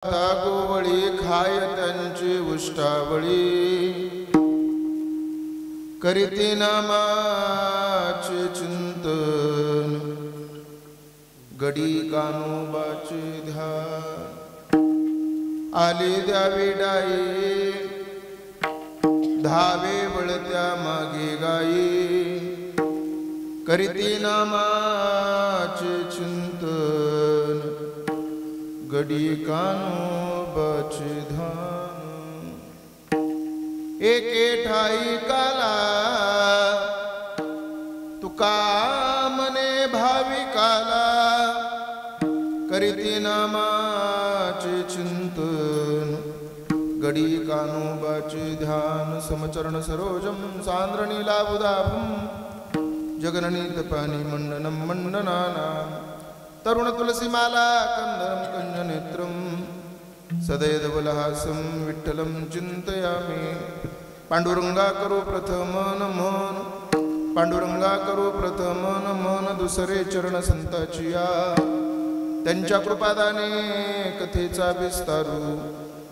गोवळी खाय त्यांची उष्टावळी करीती नामाचे चिंतन गडी कानोबाचे ध्यान आले द्यावे डाई धावे वळत्या मागे गाई करीती नामाचे चिंतन गडी कानोबाचे ध्यान एके ठाई काला तुका मने भाविकाला करीती नामाचे चिंतन गडी कानोबाचे ध्यान समचरण सरोजम सांद्र नीलाबुधाभम जगननीत पाणी मंडनम मंडनानाम तरुण तुलसीमाला कंदरम कंजनेत्रम सदैवलहासं विठ्ठलं चिंतयामि पांडुरंगा करो प्रथम नमन पांडुरंगा करो प्रथम नमन दुसरे चरण संताची या त्यांच्या कृपादाने कथेचा विस्तारू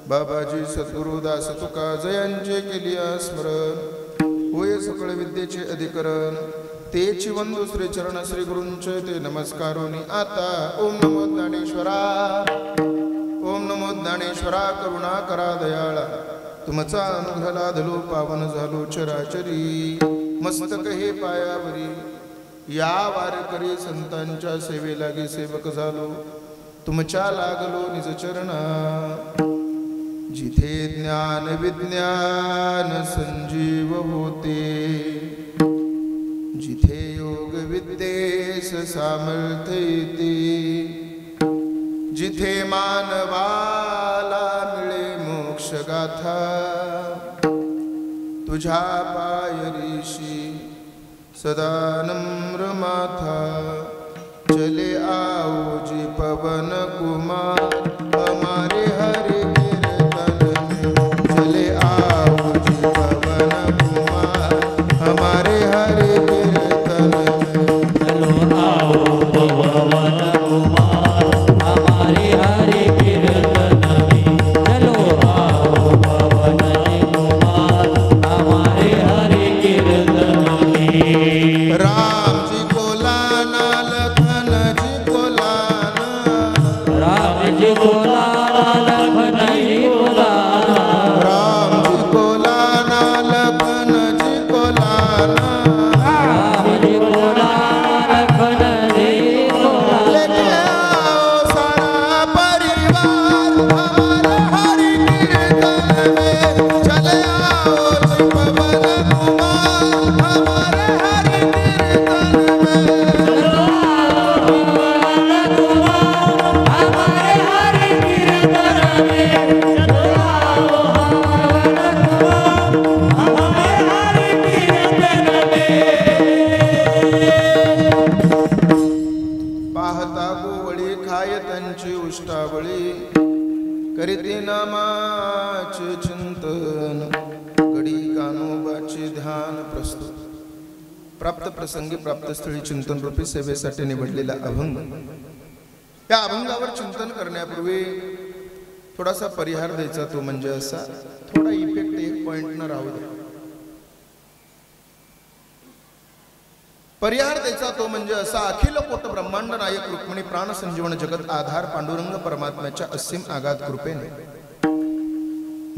बाबाजी सद्गुरु दास तुका जयांचे केली स्मरण होय सकळ विद्येचे अधिकरण तेची वंदू श्री चरण श्री गुरूंचे ते नमस्कारोनी आता ओम नमो ज्ञानेश्वरा ओम नमो ज्ञानेश्वरा करुणा करा दयाळा तुमचा अनुग्रह लाधलो पावन झालो चराचरी मस्तक हे पायावरी या वारकरी संतांच्या सेवे लागी सेवक झालो तुमच्या लागलो निज चरणा जिथे ज्ञान विज्ञान संजीव होते जिथे योग विद्येस सामर्थ्य येते जिथे मानवाला मिळे मोक्ष गाथा तुझ्या पायरीशी सदा नम्र माथा चले आओ जी पवन कुमार हमारे हरि कीर्तन में चले आओ जी पवन कुमार हमारे हरि प्रसंगी प्राप्त स्थळी चिंतन रूपी सेवेसाठी निवडलेला अभंग त्या अभंगावर चिंतन करण्यापूर्वी थोडासा परिहार द्यायचा तो म्हणजे असा थोडा इफेक्ट एक पॉइंट न राहू दे परिहार द्यायचा तो म्हणजे असा अखिल कोट ब्रह्मांड नायक रुक्मिणी प्राण संजीवन जगत आधार पांडुरंग परमात्म्याच्या असीम आगाध कृपेने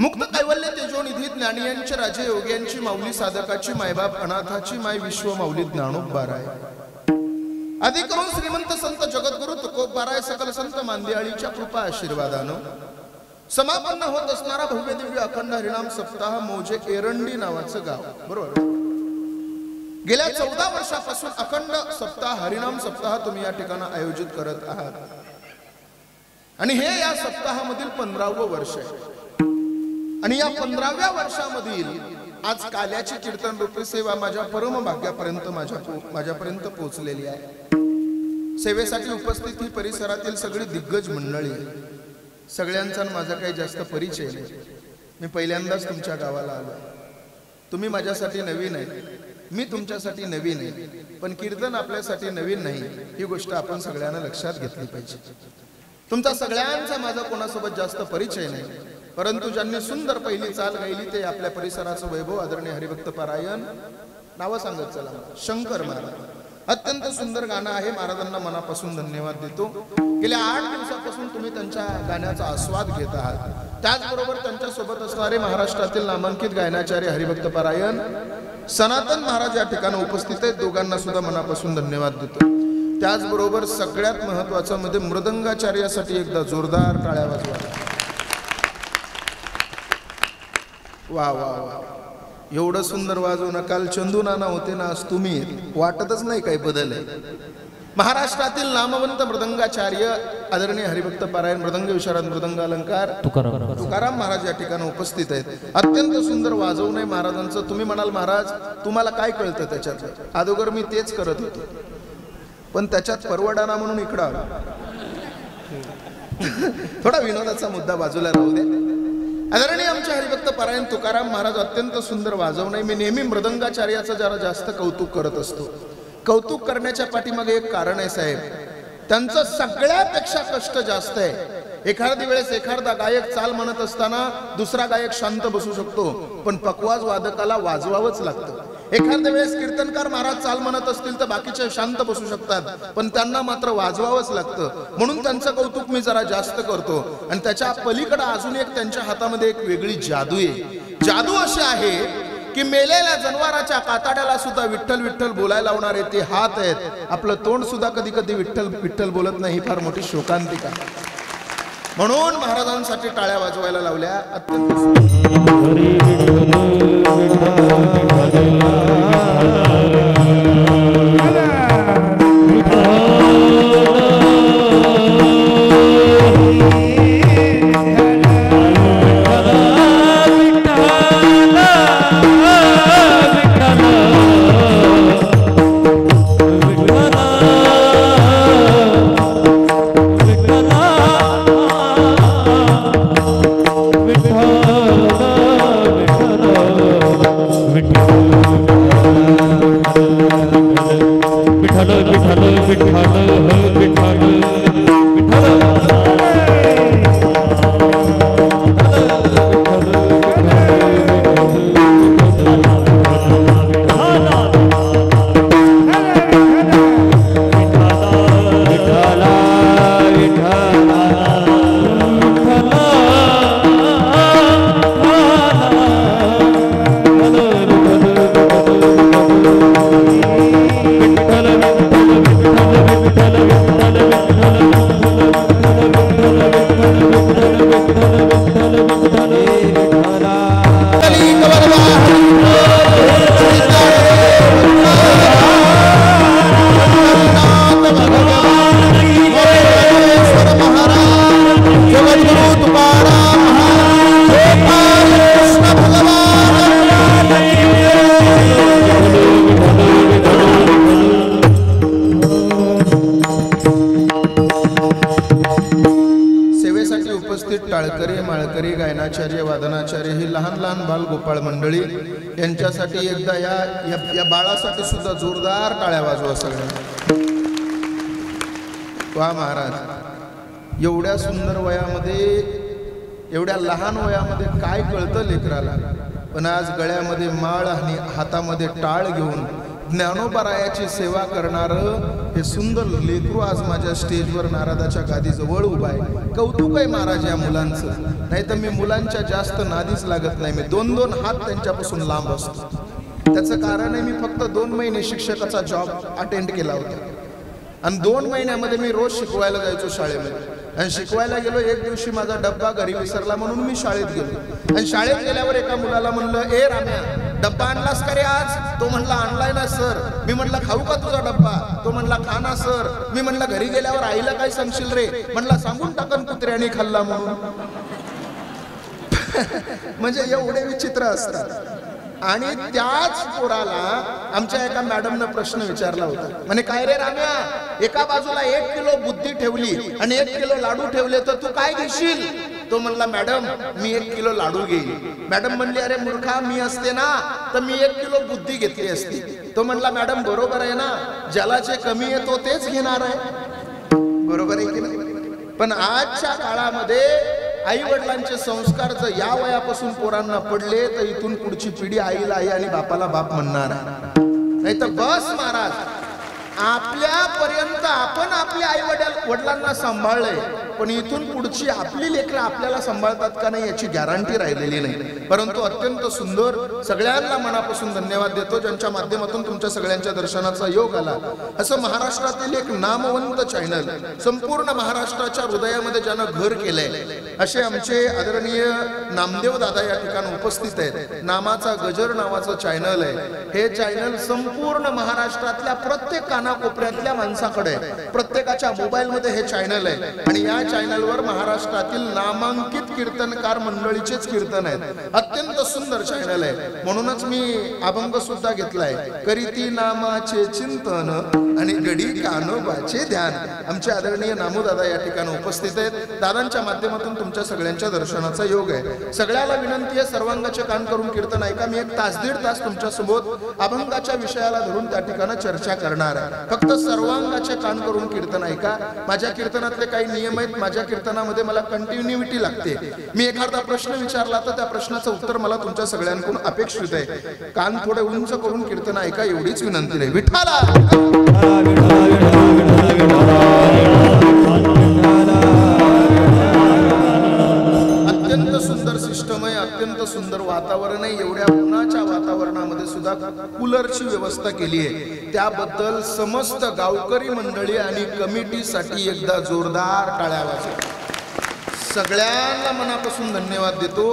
मुक्त कैवल्य तेजोनिधी ज्ञानियांचे राजे योग्यांची माऊली साधकाची मायबाप अनाथाची माय विश्व माऊली ज्ञानोबाराय आदि करून श्रीमंत संत जगद्गुरु तुकोबाराय सकल संत मांदियाळीच्या कृपा आशीर्वादानं समापन्न होत असणारा भव्य दिव्य अखंड हरिनाम सप्ताह मौजे एरंडी नावाचं गाव बरोबर गेल्या 14 वर्षापासून अखंड सप्ताह हरिनाम सप्ताह तुम्ही या ठिकाणी आयोजित करत आहात आणि हे या सप्ताहामधील 15वे वर्ष आहे आणि या 15व्या वर्षामधील आज काल्याची कीर्तन रूपी सेवा माझ्या परम भाग्यापर्यंत माझ्यापर्यंत पोहोचलेली आहे सेवेसाठी उपस्थित ही परिसरातील सगळी दिग्गज मंडळी सगळ्यांचा माझा काही जास्त परिचय नाही मी पहिल्यांदाच तुमच्या गावाला आलो तुम्ही माझ्यासाठी नवीन आहे मी तुमच्यासाठी नवीन आहे पण कीर्तन आपल्यासाठी नवीन नाही ही गोष्ट आपण सगळ्यांना लक्षात घेतली पाहिजे तुमचा सगळ्यांचा माझा कोणासोबत जास्त परिचय नाही, परंतु ज्यांनी सुंदर पहिली चाल गायली ते आपल्या परिसराचं वैभव आदरणीय हरिभक्त पारायण नाव सांगत चला शंकर महाराज. अत्यंत सुंदर गाणं आहे. महाराजांना मनापासून धन्यवाद देतो. गेल्या 8 दिवसापासून तुम्ही त्यांच्या गाण्याचा आस्वाद घेत आहात. त्याचबरोबर त्यांच्या सोबत असणारे महाराष्ट्रातील नामांकित गायनाचार्य हरिभक्त पारायण सनातन महाराज या ठिकाणी उपस्थित आहेत. दोघांना सुद्धा मनापासून धन्यवाद देतो. त्याचबरोबर सगळ्यात महत्त्वाचं म्हणजे मृदंगाचार्यासाठी एकदा जोरदार टाळ्या वाजवा. वा वा वा, एवढं सुंदर वाजवणं. काल चंदू नाना होते ना, आज तुम्ही वाटतच नाही काही बदल आहे. महाराष्ट्रातील नामवंत मृदंगाचार्य आदरणीय हरिभक्त पारायण मृदंग विशारद मृदंग अलंकार तुकाराम महाराज या ठिकाणी उपस्थित आहेत. अत्यंत सुंदर वाजवणं आहे महाराजांचं. तुम्ही म्हणाल महाराज तुम्हाला काय कळतं त्याच्यात? अगोदर मी तेच करत होतो, पण त्याच्यात परवडाना म्हणून इकडं आलो. थोडा विनोदाचा मुद्दा बाजूला राहू दे. आदरणीय आमचे हरिभक्त पारायण तुकाराम महाराज अत्यंत सुंदर वाजवणे. मी नेहमी मृदंगाचार्याचं जरा जास्त कौतुक करत असतो. कौतुक करण्याच्या पाठीमागे एक कारण आहे साहेब, त्यांचं सगळ्यापेक्षा कष्ट जास्त आहे. एखादी वेळेस एखादा गायक चाल म्हणत असताना दुसरा गायक शांत बसू शकतो, पण पकवाज वादकाला वाजवावंच लागतं. एखाद्या वेळेस कीर्तनकार महाराज चाल म्हणत असतील तर बाकीचे शांत बसू शकतात, पण त्यांना मात्र वाजवावंच लागतं. म्हणून त्यांचं कौतुक मी जरा जास्त करतो. आणि त्याच्या पलीकडे अजून एक त्यांच्या हातामध्ये एक वेगळी जादू आहे. जादू अशी आहे की मेलेल्या जनावराच्या कातड्याला सुद्धा विठ्ठल विठ्ठल बोलायला लावणारे ते हात आहेत. आपलं तोंड सुद्धा कधी कधी विठ्ठल विठ्ठल बोलत नाही. ही फार मोठी शोकांतिका. म्हणून महाराजांसाठी टाळ्या वाजवायला लावल्या. टाळकरी माळकरी गायनाचार्य वादनाचार्य ही लहान लहान बाल गोपाळ मंडळी यांच्यासाठी एकदा या बाळासाठी सुद्धा जोरदार टाळ्या वाजवा सगळ्यांना. वा महाराज, एवढ्या सुंदर वयामध्ये एवढ्या लहान वयामध्ये काय कळतं लेकराला, पण आज गळ्यामध्ये माळ आणि हातामध्ये टाळ घेऊन ज्ञानोबारायाची सेवा करणारं हे सुंदर लेकरू आज माझ्या स्टेजवर नारदाच्या गादीजवळ उभा आहे. कौतुक आहे महाराज या मुलांचं. नाही तर मी मुलांच्या जास्त नादीच लागत नाही. मी 2-2 हात त्यांच्यापासून लांब असतो. त्याचं कारण आहे, मी फक्त 2 महिने शिक्षकाचा जॉब अटेंड केला होता आणि 2 महिन्यामध्ये मी रोज शिकवायला जायचो शाळेमध्ये. आणि शिकवायला गेलो, एक दिवशी माझा डब्बा घरी विसरला म्हणून मी शाळेत गेलो. आणि शाळेत गेल्यावर एका मुलाला म्हणलं, ए राम्या, डब्बा आणलास का रे आज? तो म्हणला, आणलाय ना सर. मी म्हणलं, खाऊ का तुझा डब्बा? तो म्हणला, खा ना सर. मी म्हणलं, घरी गेल्यावर आईला काय सांगशील रे? म्हणला, सांगून टाकन कुत्र्याने खाल्ला म्हणून. म्हणजे एवढे विचित्र असतात. आणि त्याच पोराला आमच्या एका मॅडमनं प्रश्न विचारला होता. म्हणे, काय रे राम्या, एका बाजूला 1 किलो बुद्धी ठेवली आणि 1 किलो लाडू ठेवले तर तू काय घेशील? तो म्हणला, मॅडम मी 1 किलो लाडू घेईल. मॅडम म्हणली, अरे मूर्खा, मी असते ना तर मी 1 किलो बुद्धी घेतली असती. तो म्हणला, मॅडम बरोबर आहे ना, ज्याला जे कमी आहे तो तेच घेणार आहे. बरोबर आहे की नाही? पण आजच्या काळामध्ये आई वडिलांचे संस्कार जर या वयापासून पोरांना पडले तर इथून पुढची पिढी आईला आई आणि बापाला बाप म्हणणार आहे. नाही तर बस महाराज, आपल्यापर्यंत आपण आपल्या आई वडिलांना सांभाळलंय, पण इथून पुढची आपली लेकरं आपल्याला सांभाळतात का नाही याची गॅरंटी राहिलेली नाही. परंतु अत्यंत सुंदर, सगळ्यांना मनापासून धन्यवाद देतो ज्यांच्या माध्यमातून तुमच्या सगळ्यांच्या दर्शनाचा योग आला. असं महाराष्ट्रातील एक नामवंत चॅनल, संपूर्ण महाराष्ट्राच्या हृदयामध्ये ज्यानं घर केलंय असे आमचे आदरणीय नामदेव दादा या ठिकाणी उपस्थित आहेत. नामाचा गजर नावाचं चॅनल आहे. हे चॅनल संपूर्ण महाराष्ट्रातल्या प्रत्येक कानाकोपऱ्यातल्या माणसाकडे, प्रत्येकाच्या मोबाईल मध्ये हे चॅनल आहे. आणि या चॅनलवर महाराष्ट्रातील नामांकित कीर्तनकार मंडळीचेच कीर्तन आहेत. अत्यंत सुंदर चॅनल आहे. म्हणूनच मी अभंग सुद्धा घेतलाय, करीती नामाचे चिंतन आणि गडी कानोबाचे ध्यान. आमचे आदरणीय नामू दादा या ठिकाणी उपस्थित आहेत. दादांच्या माध्यमातून तुमच्या सगळ्यांच्या दर्शनाचा योग आहे. सगळ्याला विनंती आहे, सर्वांगाचे कान करून कीर्तन ऐका. मी 1 तास 1.5 तास तुमच्या सोबत अभंगाच्या विषयाला धरून त्या ठिकाणी चर्चा करणार आहे. फक्त सर्वांगाचे कान करून कीर्तन ऐका. माझ्या कीर्तनातले काही नियम आहेत. माझ्या कीर्तनामध्ये मला कंटिन्युइटी लागते. मी एखादा प्रश्न विचारला तर त्या प्रश्नाचं उत्तर मला तुमच्या सगळ्यांकडून अपेक्षित आहे. कान थोडे उंच करून कीर्तन ऐका, एवढीच विनंती आहे. विठाला अत्यंत सुंदर सिस्टम आहे, अत्यंत सुंदर वातावरण आहे. एवढ्या उन्हाच्या वातावरणामध्ये सुद्धा कूलरची व्यवस्था केली आहे. त्याबद्दल समस्त गावकरी मंडळी आणि कमिटीसाठी एकदा जोरदार टाळ्या वाजवा. सगळ्यांना मनापासून धन्यवाद देतो,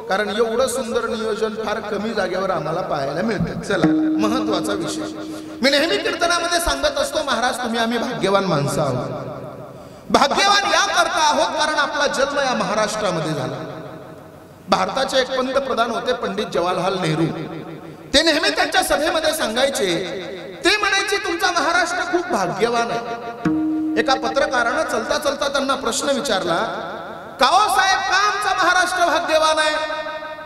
कारण एवढं सुंदर नियोजन फार कमी जागेवर आम्हाला पाहायला मिळतं. चला, महत्वाचा विषय. मी नेहमी कीर्तनामध्ये सांगत असतो, महाराज तुम्ही आम्ही भाग्यवान माणसं आहोत. भाग्यवान या करता आहोत कारण आपला जन्म या महाराष्ट्रामध्ये झाला. भारताचे एक पंतप्रधान होते पंडित जवाहरलाल नेहरू. ते नेहमी त्यांच्या सभेमध्ये सांगायचे, ते म्हणायचे तुमचा महाराष्ट्र खूप भाग्यवान आहे. एका पत्रकारानं चलता चलता त्यांना प्रश्न विचारला, का हो साहेब, का आमचा महाराष्ट्र भाग्यवान आहे?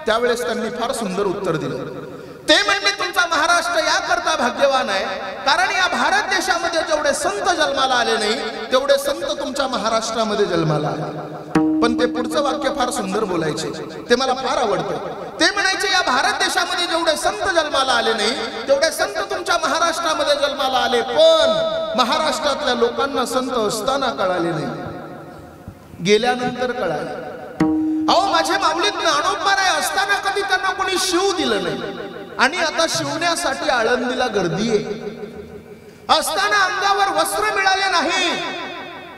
त्यावेळेस त्यांनी फार सुंदर उत्तर दिलं. ते म्हणले तुमचा महाराष्ट्र या करता भाग्यवान आहे कारण या भारत देशामध्ये जेवढे संत जन्माला आले नाही तेवढे संत तुमच्या महाराष्ट्रामध्ये जन्माला आले. पण ते पुढचं वाक्य फार सुंदर बोलायचे, ते मला फार आवडतं. ते म्हणायचे या भारत देशामध्ये जेवढे संत जन्माला आले नाही तेवढे संत तुमच्या महाराष्ट्रामध्ये जन्माला आले, पण महाराष्ट्रातल्या लोकांना संत असताना कळाले नाही, गेल्यानंतर कळाले. अहो, माझे माऊली ज्ञानोबराय असताना कधी त्यांना कोणी शिव दिलं नाही, आणि आता शिवण्यासाठी आळंदीला गर्दी आहे. असताना अंगावर वस्त्र मिळाले नाही,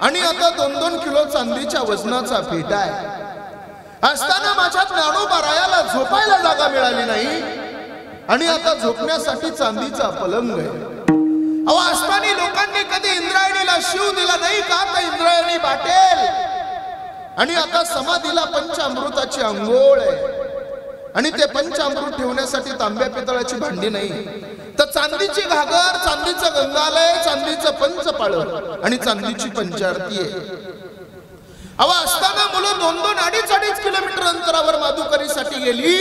आणि आता 2-2 किलो चांदीच्या वजनाचा फेटा आहे. असताना माझ्या ज्ञानोबरायाला झोपायला जागा मिळाली नाही, आणि आता झोपण्यासाठी चांदीचा पलंग आहे. अहो, असताना लोकांनी कधी इंद्रायणीला शिव दिला नाही का, तर इंद्रायणी बाटेल. आणि आता समाधीला पंचामृताची अंघोळ आहे, आणि ते पंचामृत ठेवण्यासाठी तांब्या पितळाची भांडी नाही, तर चांदीची घागर, चांदीचं गंगालय, चांदीचं पंचपाळ आणि चांदीची पंचारती आहे. अहो, असताना मुलं 2-2, 2.5 किलोमीटर अंतरावर माधुकरीसाठी गेली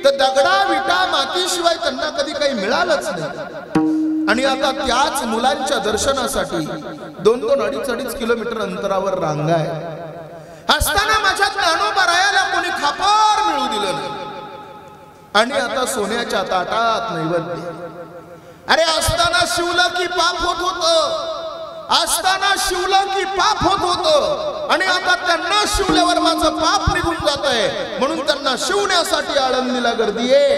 तर दगडा विटा मातीशिवाय त्यांना कधी काही मिळालंच नाही, आणि आता त्याच मुलांच्या दर्शनासाठी 2-2, 2.5 किलोमीटर अंतरावर रांगा आहे. असताना माझ्या ज्ञानोबरायाला कोणी खापर मिळू दिलं नाही, आणि आता सोन्याच्या ताटात नैवेद्य. अरे, असताना शिवलं की पाप होत होतं, असताना शिवलं की पाप होत होतं, आणि आता त्यांना शिवल्यावर माझं पाप निघून जात आहे, म्हणून त्यांना शिवण्यासाठी आळंदीला गर्दी आहे.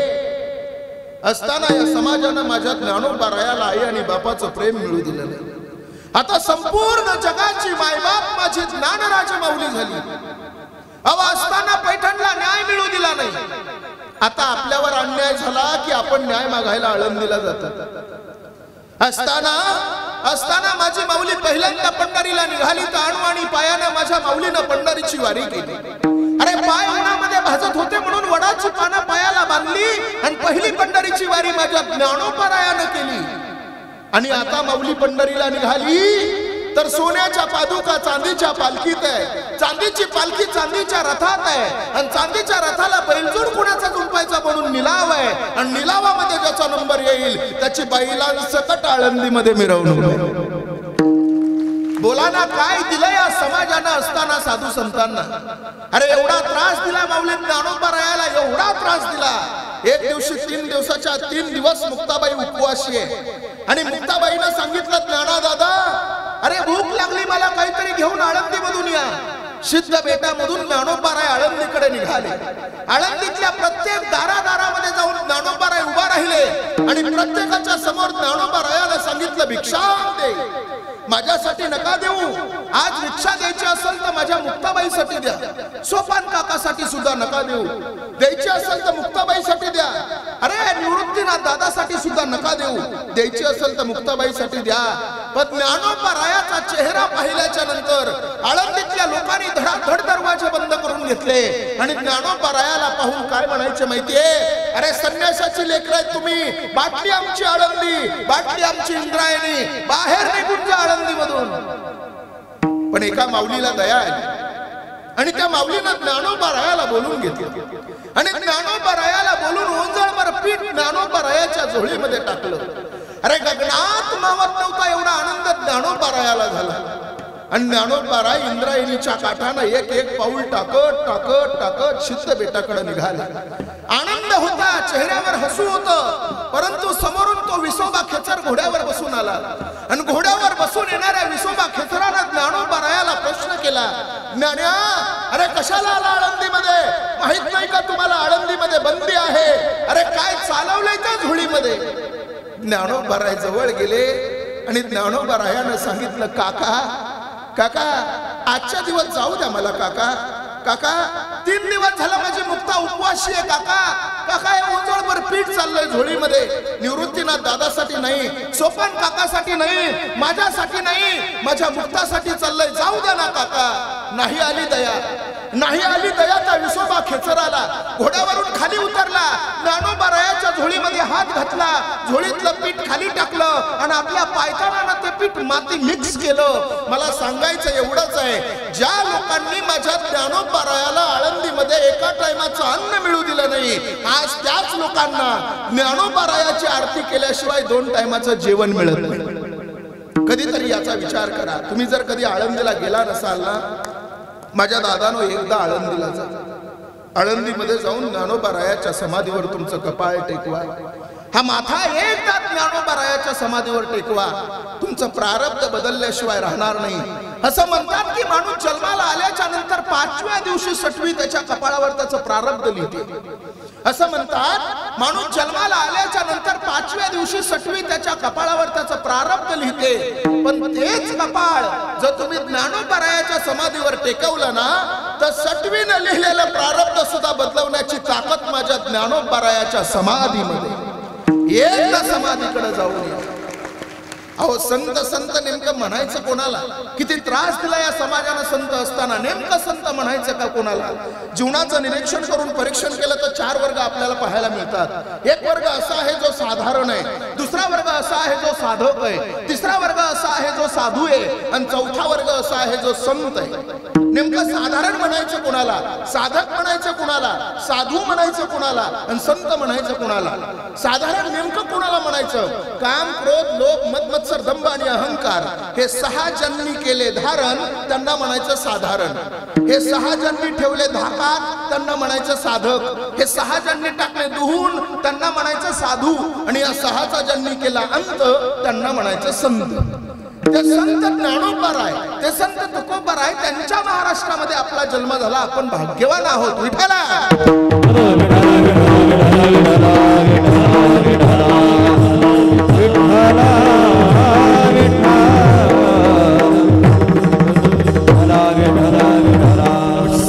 असताना या समाजानं माझ्या ज्ञानोबरायाला आई आणि बापाचं प्रेम मिळू दिलं नाही. आता संपूर्ण जगाची मायबाप माझी ज्ञानराज माऊली झाली. अहो, असताना पैठणला न्याय मिळू दिला नाही, आता आपल्यावर अन्याय झाला की आपण न्याय मागायला आळंदीला जातो. असताना माझी माऊली पहिल्यांदा पंढरीला निघाली तर अणवाणी पायानं माझ्या माऊलीनं पंढरीची वारी केली. अरे, पाय उन्हामध्ये भाजत होते म्हणून वडाची पानं पायाला बांधली, आणि पहिली पंढरीची वारी माझ्या ज्ञानोबरायानं केली. आणि आता माऊली पंढरीला निघाली तर सोन्याच्या पादुका चांदीच्या पालखीत आहे, चांदीची पालखी चांदीच्या रथात आहे, आणि चांदीच्या रथाला बैलजोड कुणाचा जुंपायचा म्हणून निलाव आहे, आणि निलावामध्ये ज्याचा नंबर येईल त्याची बैलांसकट आळंदीमध्ये मिरवणूक आहे. बोला ना काय दिलं या समाजानं असताना साधू संतांना. अरे एवढा त्रास दिला माऊली ज्ञानोबरायाला, एवढा त्रास दिला. एक दिवशी 3 दिवसाच्या 3 दिवस मुक्ताबाई उपवासी आहे आणि मुक्ताबाईनं सांगितलं ज्ञाना दादा अरे भूक लागली मला, काहीतरी घेऊन आळंदी मधून या. सिद्ध बेटामधून ज्ञानोबराय आळंदीकडे निघाले. आळंदीतल्या प्रत्येक दारादारामध्ये जाऊन ज्ञानोबराय उभा राहिले आणि प्रत्येकाच्या समोर ज्ञानोबरायाला सांगितलं भिक्षा दे, माझ्यासाठी नका देऊ. आज भिक्षा द्यायची असेल तर माझ्या मुक्ताबाईसाठी द्या. सोपान काकासाठी सुद्धा नका देऊ. द्यायची असेल तर मुक्ताबाईसाठी द्या. अरे निवृत्तीनाथ दादासाठी सुद्धा नका देऊ. द्यायची असेल तर मुक्ताबाईसाठी द्या. पण ज्ञानोबरायाचा चेहरा पाहिल्याच्या नंतर आळंदीतल्या लोकांनी धडाधड दरवाजे बंद करून घेतले आणि ज्ञानोबरायाला पाहून काय म्हणायचे माहितीये, अरे संन्यासाची लेकरं आहेत तुम्ही, बाटली आमची आळंदी, बाटली आमची इंद्रायणी, बाहेर निघून जा आळंदी मधून. पण एका माऊलीला दया आली आणि त्या माऊलीनं ज्ञानोबरायाला बोलून घेतलं आणि ज्ञानोबरायाला बोलून ओंजळभर पीठ ज्ञानोबरायाच्या झोळीमध्ये टाकलं. अरे गगनात मावत नव्हता एवढा आनंद ज्ञानोबरायाला झाला आणि ज्ञानोबराय इंद्रायणीच्या काठानं एक एक पाऊल टाकत टाकत टाकत सिद्ध बेटाकडे निघाले. आनंद होता, चेहऱ्यावर हसू होतं, परंतु समोरून तो विसोबा खेचर घोड्यावर बसून आला आणि घोड्यावर बसून येणाऱ्या विसोबा खेचरानं ज्ञानोबरायाला प्रश्न केला, ज्ञान्या अरे कशाला आला आळंदीमध्ये, माहित नाही का तुम्हाला आळंदीमध्ये बंदी आहे, अरे काय चालवलंय त्या झोळीमध्ये. ज्ञानोबराय जवळ गेले आणि ज्ञानोबरायानं सांगितलं, काका काका आजच्या दिवस जाऊ द्या मला काका. काका 3 दिवस झाला माझी मुक्ता उपवासी आहे काका. काका हे ओंजळभर पीठ चाललंय झोळीमध्ये, निवृत्तीनाथ दादासाठी नाही, सोपान काकासाठी नाही, माझ्यासाठी नाही, माझ्या मुक्तासाठी चाललंय, जाऊ द्या ना काका. नाही आली दया, नाही आली दया. त्या विसोबा खेचराला घोड्यावरून खाली उतरला, ज्ञानोबरायाच्या झोळीमध्ये हात घातला, झोळीतलं पीठ खाली टाकलं आणि आपल्या पायतानानं ते पीठ माती मिक्स केलं. मला सांगायचं एवढंच आहे, ज्या लोकांनी माझ्या ज्ञानोबरायाला आळंदीमध्ये एका टायमाचं अन्न मिळू दिलं नाही, आज त्याच लोकांना ज्ञानोबरायाची आरती केल्याशिवाय 2 टायमाचं जेवण मिळत नाही. कधीतरी याचा विचार करा. तुम्ही जर कधी आळंदीला गेला नसाल ना, माझ्या दादानो एकदा आळंदीला जा. आळंदीमध्ये जाऊन ज्ञानोबरायाच्या समाधीवर तुमचं कपाळ टेकवा. हा माथा एकदा ज्ञानोबरायाच्या समाधीवर टेकवा, तुमचं प्रारब्ध बदलल्याशिवाय राहणार नाही. असं म्हणतात की माणूस जन्माला आल्याच्या नंतर 5व्या दिवशी 6वी त्याच्या कपाळावर त्याचं प्रारब्ध लिहिते. असं म्हणतात माणूस जन्माला आल्याच्या नंतर 5व्या दिवशी 6वी त्याच्या कपाळावर त्याचं प्रारब्ध लिहिते. पण तेच कपाळ जर तुम्ही ज्ञानोबरायाच्या समाधीवर टेकवलं ना, तर 6वीनं लिहिलेलं प्रारब्ध सुद्धा बदलवण्याची ताकद माझ्या ज्ञानोबरायाच्या समाधीमध्ये. एकदा समाधीकडे जाऊन या. अहो संत संत नेमकं म्हणायचं कोणाला? किती त्रास दिला या समाजानं संत असताना, नेमकं संत म्हणायचं का कोणाला? जीवनाचं निरीक्षण करून परीक्षण केलं तर 4 वर्ग आपल्याला पाहायला मिळतात. एक वर्ग असा आहे जो साधारण आहे, दुसरा वर्ग असा आहे जो साधक आहे, तिसरा वर्ग असा आहे जो साधू आहे आणि चौथा वर्ग असा आहे जो संत आहे. नेमकं साधारण म्हणायचं कोणाला, साधक म्हणायचं कोणाला, साधू म्हणायचं कोणाला आणि संत म्हणायचं कोणाला? साधारण नेमकं कोणाला म्हणायचं? काम, क्रोध, लोभ, मद, मत्सर, दंभ आणि अहंकार हे 6 जन्मी केले धारण, त्यांना म्हणायचं साधारण. हे 6 जन्मी ठेवले धाकात, त्यांना म्हणायचं साधक. हे 6 जन्मी टाकले दुहून, त्यांना म्हणायचं साधू. आणि या 6चा जन्मी केला अंत, त्यांना म्हणायचं संत. ते संत ज्ञानोबराय, ते संत तुकोबराय, त्यांच्या महाराष्ट्रामध्ये आपला जन्म झाला. आपण भाग्यवान आहोत. विठ्ठला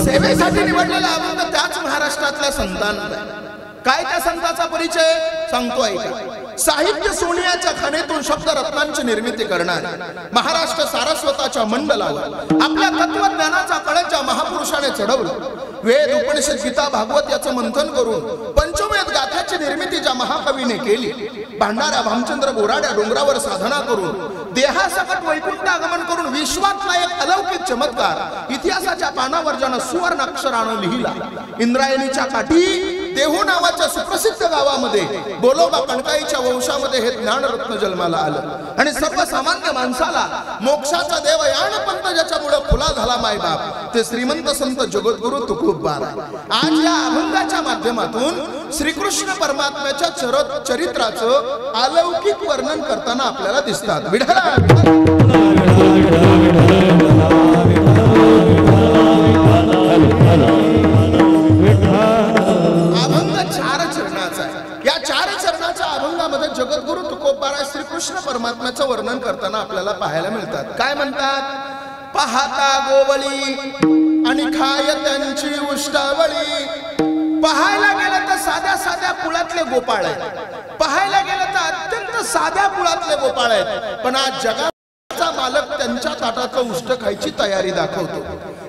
सेवेसाठी निवडलेला अभंग त्याच महाराष्ट्रातल्या संतांचा. काय त्या संताचा परिचय सांगतो ऐका. साहित्य सोनियाच्या खाणीतून शब्द रत्नांची निर्मिती करणारे, महाराष्ट्र सारस्वताच्या मंडलावर आपल्या तत्वज्ञानाचा कळस महापुरुषाने चढवलं. वेद, उपनिषद, गीता, भागवत याचं मंथन करून पंचमेध गाथ्याची निर्मिती ज्या महाकवीने केली, भांडाऱ्या भामचंद्र बोराड्या डोंगरावर साधना करून देहासकट वैकुंठ आगमन करून विश्वातला एक अलौकिक चमत्कार इतिहासाच्या पानावर ज्यानं सुवर्ण अक्षरानं लिहिला. इंद्रायणीच्या काठी देहू नावाच्या सुप्रसिद्ध गावामध्ये गोलोबा कणकाईच्या वंशामध्ये हे ज्ञानरत्न जन्माला आलं आणि सर्वसामान्य माणसाला मोक्षाचा देव यान पंत ज्याच्यामुळे खुला झाला मायबाप ते श्रीमंत संत जगद्गुरु तुकोबा. आज या अभंगाच्या माध्यमातून श्रीकृष्ण परमात्म्याच्या चरित्राचं अलौकिक वर्णन करताना आपल्याला दिसतात. अभंग 4 चरणाचा आहे. या 4 चरणाच्या अभंगामध्ये जगद्गुरु तुकोबाराय श्रीकृष्ण परमात्म्याचं वर्णन करताना आपल्याला पाहायला मिळतात. काय म्हणतात? पाहता गोवळी आणि खाय त्यांची उष्टावळी. पाहायला गेलं तर साध्या साध्या कुळातले गोपाळ आहेत, पाहायला गेलं तर अत्यंत साध्या कुळातले गोपाळ आहेत, पण आज जगाचा मालक त्यांच्या ताटाचं उष्ट खायची तयारी दाखवतो.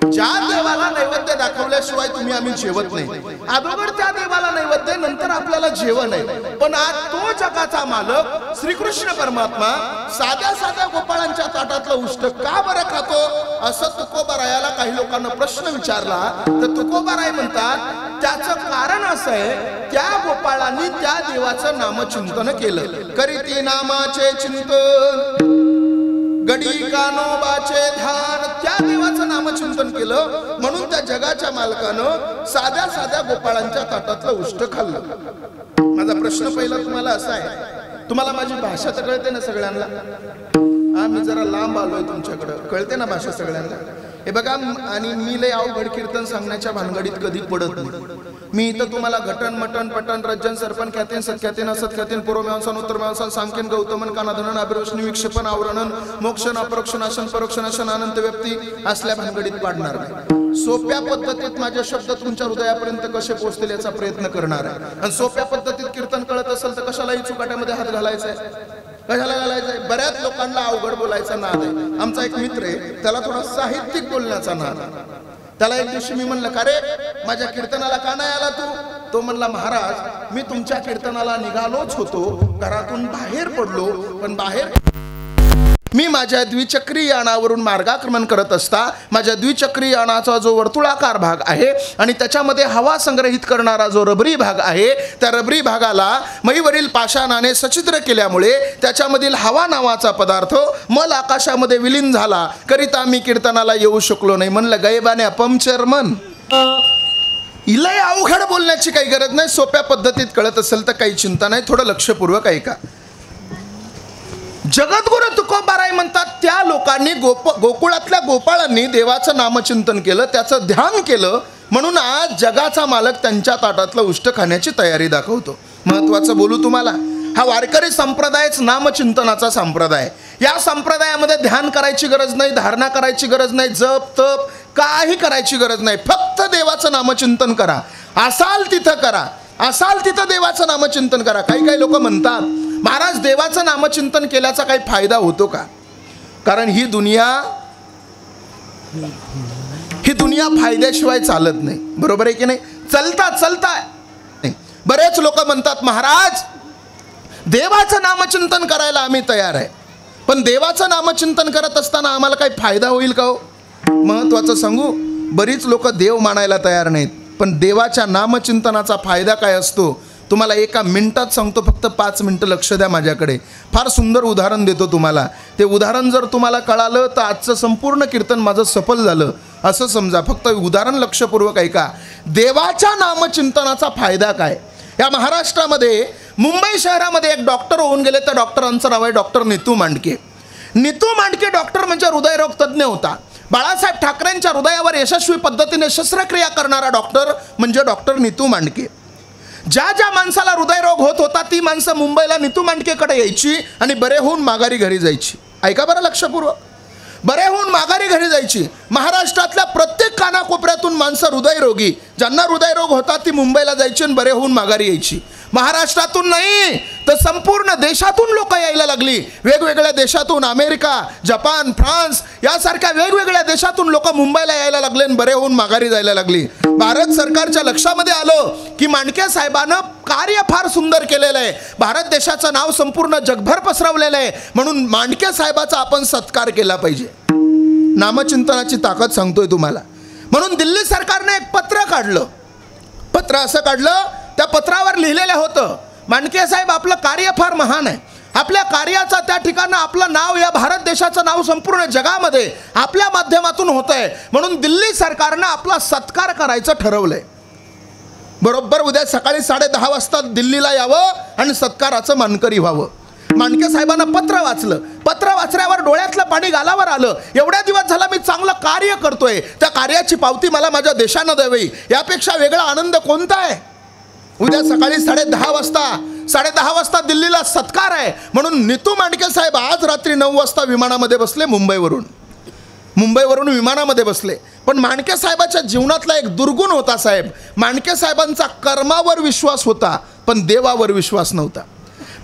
ज्या देवाला नैवेद्य दाखवल्याशिवाय आम्ही जेवत नाही, अगोदर त्या देवाला नैवेद्य, नंतर आपल्याला जेवण आहे. पण आज तो जगाचा मालक श्रीकृष्ण परमात्मा साध्या साध्या गोपाळांच्या ताटातलं उष्ट का बरं खातो असं तुकोबारायाला काही लोकांना प्रश्न विचारला तर तुकोबाराय म्हणतात त्याचं कारण असं आहे, त्या गोपाळांनी त्या देवाचं नामचिंतन केलं. करीती नामाचे चिंतन गडी कानोबाचे ध्यान, त्या देवाचं नामचिंतन केलं म्हणून त्या जगाच्या मालकानं साध्या साध्या गोपाळांच्या ताटातलं उष्ट खाल्लं. माझा प्रश्न पहिला तुम्हाला असा आहे, तुम्हाला माझी भाषा तर कळते ना सगळ्यांना? मी जरा लांब आलोय तुमच्याकडे, कळते ना भाषा सगळ्यांना? हे बघा, आणि मी लय अवघड कीर्तन सांगण्याच्या भानगडीत कधी पडत नाही. मी इथं तुम्हाला घटन मटन पटन रज्जन सरपण ख्यातीन सत्ख्यातीन असत्ख्यातीन पूर्वमीमांसन उत्तरमीमांसन सामकेन गौतमन कानाधनन अभिरोषणी विक्षेपण आवरणन मोक्षण अपरोक्षणाशन परोक्षणाशन अनंत व्यक्ती असल्या भानगडीत पाडणार नाही. सोप्या पद्धतीत माझे शब्द तुमच्या हृदयापर्यंत कसे पोहोचतील याचा प्रयत्न करणार आहे. आणि सोप्या पद्धतीत कीर्तन कळत असेल तर कशालाही चुकाट्यामध्ये हात घालायचा आहे, कशाला घालायचंय? बऱ्याच लोकांना अवघड बोलायचा नाद आहे. आमचा एक मित्र आहे, त्याला थोडा साहित्यिक बोलण्याचा नाद. त्याला एक दिवशी मी म्हणलं, का रे माझ्या कीर्तनाला का नाही आला तू? तो म्हणला, महाराज मी तुमच्या कीर्तनाला निघालोच होतो, घरातून बाहेर पडलो, पण बाहेर मी माझ्या द्विचक्री यानावरून मार्गाक्रमण करत असता माझ्या द्विचक्री यानाचा जो वर्तुळाकार भाग आहे आणि त्याच्यामध्ये हवा संग्रहित करणारा जो रबरी भाग आहे, त्या रबरी भागाला मईवरील पाषाणाने सचिद्र केल्यामुळे त्याच्यामधील हवा नावाचा पदार्थ मल आकाशामध्ये विलीन झाला, करिता मी कीर्तनाला येऊ शकलो नाही. म्हणलं, गैबाने पंक्चर मन. इलय अवघड बोलण्याची काही गरज नाही, सोप्या पद्धतीत कळत असेल तर काही चिंता नाही. थोडं लक्षपूर्वक ऐका. जगद्गुरु तुकोबाराय म्हणतात त्या लोकांनी गोकुळातल्या गोपाळांनी देवाचं नामचिंतन केलं, त्याचं ध्यान केलं म्हणून आज जगाचा मालक त्यांच्या ताटातलं उष्ट खाण्याची तयारी दाखवतो. महत्वाचं बोलू तुम्हाला, हा वारकरी संप्रदायच नामचिंतनाचा संप्रदाय. या संप्रदायामध्ये ध्यान करायची गरज नाही, धारणा करायची गरज नाही, जप तप काही करायची गरज नाही, फक्त देवाचं नामचिंतन करा. असाल तिथं करा, असाल तिथं देवाचं नामचिंतन करा. काही काही लोक म्हणतात, महाराज देवाचं नामचिंतन केल्याचा काही फायदा होतो का? कारण ही दुनिया फायद्याशिवाय चालत नाही. बरोबर आहे की नाही? चलता बरेच लोक म्हणतात, महाराज देवाचं नामचिंतन करायला आम्ही तयार आहे, पण देवाचं नामचिंतन करत असताना आम्हाला काही फायदा होईल का हो? महत्वाचं सांगू, बरीच लोक देव मानायला तयार नाहीत, पण देवाच्या नामचिंतनाचा फायदा काय असतो तुम्हाला एका मिनिटात सांगतो. फक्त 5 मिनिटं लक्ष द्या माझ्याकडे. फार सुंदर उदाहरण देतो तुम्हाला. ते उदाहरण जर तुम्हाला कळालं तर आजचं संपूर्ण कीर्तन माझं सफल झालं असं समजा. फक्त उदाहरण लक्षपूर्वक ऐका. देवाच्या नामचिंतनाचा फायदा काय? या महाराष्ट्रामध्ये मुंबई शहरामध्ये एक डॉक्टर होऊन गेले. त्या डॉक्टरांचं नाव आहे डॉक्टर नीतू मांडके. नीतू मांडके डॉक्टर म्हणजे हृदयरोग तज्ज्ञ होता. बाळासाहेब ठाकरेंच्या हृदयावर यशस्वी पद्धतीने शस्त्रक्रिया करणारा डॉक्टर म्हणजे डॉक्टर नीतू मांडके. ज्या ज्या माणसाला हृदयरोग होत होता ती माणसं मुंबईला नीतू मांडकेकडे यायची आणि बरे होऊन माघारी घरी जायची. ऐका बरं लक्षपूर्वक, बरे होऊन माघारी घरी जायची. महाराष्ट्रातल्या प्रत्येक कानाकोपऱ्यातून माणसं हृदयरोगी, ज्यांना हृदयरोग होता ती मुंबईला जायची आणि बरे होऊन माघारी यायची. महाराष्ट्रातून नाही तर संपूर्ण देशातून लोक यायला लागली. वेगवेगळ्या देशातून, अमेरिका, जपान, फ्रान्स यासारख्या वेगवेगळ्या देशातून लोक मुंबईला यायला लागले आणि बरे होऊन माघारी जायला लागली. भारत सरकारच्या लक्षामध्ये आलं की मांडके साहेबांना कार्य फार सुंदर केलेलं आहे, भारत देशाचं नाव संपूर्ण जगभर पसरवलेलं आहे, म्हणून मांडके साहेबाचा आपण सत्कार केला पाहिजे. नामचिंतनाची ताकद सांगतोय तुम्हाला. म्हणून दिल्ली सरकारने एक पत्र काढलं. पत्र असं काढलं, त्या पत्रावर लिहिलेलं होतं, मांडके साहेब आपलं कार्य फार महान आहे, आपल्या कार्याचा त्या ठिकाणी आपलं नाव, या भारत देशाचं नाव संपूर्ण जगामध्ये आपल्या माध्यमातून होत आहे, म्हणून दिल्ली सरकारनं आपला सत्कार करायचं ठरवलंय. बरोबर उद्या सकाळी 10:30 वाजता दिल्लीला यावं आणि सत्काराचं मानकरी व्हावं. मांडके साहेबांना पत्र वाचलं. पत्र वाचल्यावर डोळ्यातलं पाणी गालावर आलं. एवढ्या दिवस झाला मी चांगलं कार्य करतोय, त्या कार्याची पावती मला माझ्या देशानं द्यावी, यापेक्षा वेगळा आनंद कोणता आहे? उद्या सकाळी 10:30 वाजता दिल्लीला सत्कार आहे, म्हणून नीतू मांडके साहेब आज रात्री 9 वाजता विमानामध्ये बसले. मुंबईवरून विमानामध्ये बसले. पण मांडके साहेबाच्या जीवनातला एक दुर्गुण होता साहेब, मांडके साहेबांचा कर्मावर विश्वास होता पण देवावर विश्वास नव्हता.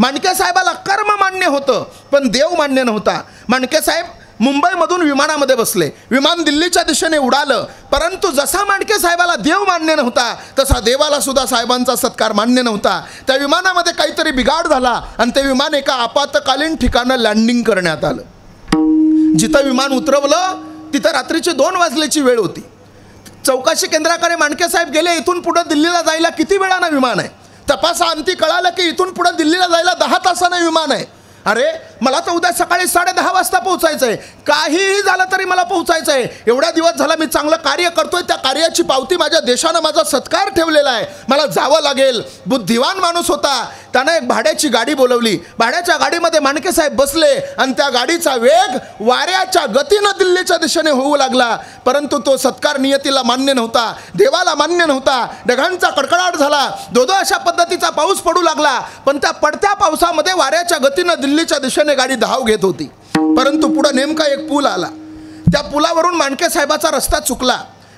मांडके साहेबाला कर्म मान्य होतं पण देव मान्य नव्हता. मांडके साहेब मुंबईमधून विमानामध्ये बसले. विमान दिल्लीच्या दिशेने उडालं, परंतु जसा मांडके साहेबाला देव मान्य नव्हता तसा देवाला सुद्धा साहेबांचा सत्कार मान्य नव्हता. त्या विमानामध्ये काहीतरी बिघाड झाला आणि ते विमान एका आपत्कालीन ठिकाणी लँडिंग करण्यात आलं. जिथं विमान उतरवलं तिथं रात्रीची 2 वाजल्याची वेळ होती. चौकशी केंद्राकडे मांडके साहेब गेले, इथून पुढे दिल्लीला जायला किती वेळानं विमान आहे? तपासाअंती कळालं की इथून पुढे दिल्लीला जायला 10 तासानं विमान आहे. अरे मला तर उद्या सकाळी 10:30 वाजता पोहोचायचं आहे, काहीही झालं तरी मला पोहोचायचं आहे. एवढ्या दिवस झाला मी चांगलं कार्य करतोय, त्या कार्याची पावती माझ्या देशानं माझा सत्कार ठेवलेला आहे, मला जावं लागेल. बुद्धिवान माणूस होता, त्यानं एक भाड्याची गाडी बोलवली. भाड्याच्या गाडीमध्ये मांडके साहेब बसले आणि त्या गाडीचा वेग वाऱ्याच्या गतीनं दिल्लीच्या दिशेने होऊ लागला. परंतु तो सत्कार नियतीला मान्य नव्हता, देवाला मान्य नव्हता. ढगांचा कडकडाट झाला, धोधो अशा पद्धतीचा पाऊस पडू लागला. पण त्या पडत्या पावसामध्ये वाऱ्याच्या गतीनं दिल्लीच्या दिशेने गाडी धाव घेत होती. परंतु पुढे नेमका एक पूल आला. त्या पुलावरून मांडके साहेबाचा रस्ता चुकला.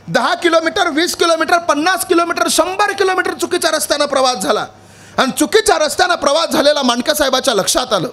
10 किलोमीटर, 20 किलोमीटर, 50 किलोमीटर, 100 किलोमीटर चुकीच्या रस्त्यानं प्रवास झाला. आणि चुकीच्या रस्त्यानं प्रवास झालेला मांडके साहेबाच्या लक्षात आलं.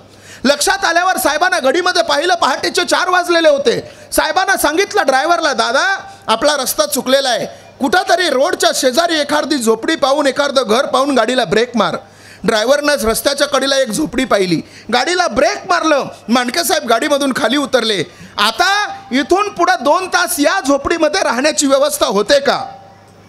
लक्षात आल्यावर साहेबांना घडीमध्ये पाहिलं, पहाटेचे 4 वाजलेले होते. साहेबांना सांगितलं ड्रायव्हरला, दादा आपला रस्ता चुकलेला आहे, कुठंतरी रोडच्या शेजारी एखादी झोपडी पाहून, एखादं घर पाहून गाडीला ब्रेक मार. ड्रायव्हरनं रस्त्याच्या कडेला एक झोपडी पाहिली, गाडीला ब्रेक मारलं. मांडके साहेब गाडीमधून खाली उतरले. आता इथून पुढे 2 तास या झोपडीमध्ये राहण्याची व्यवस्था होते का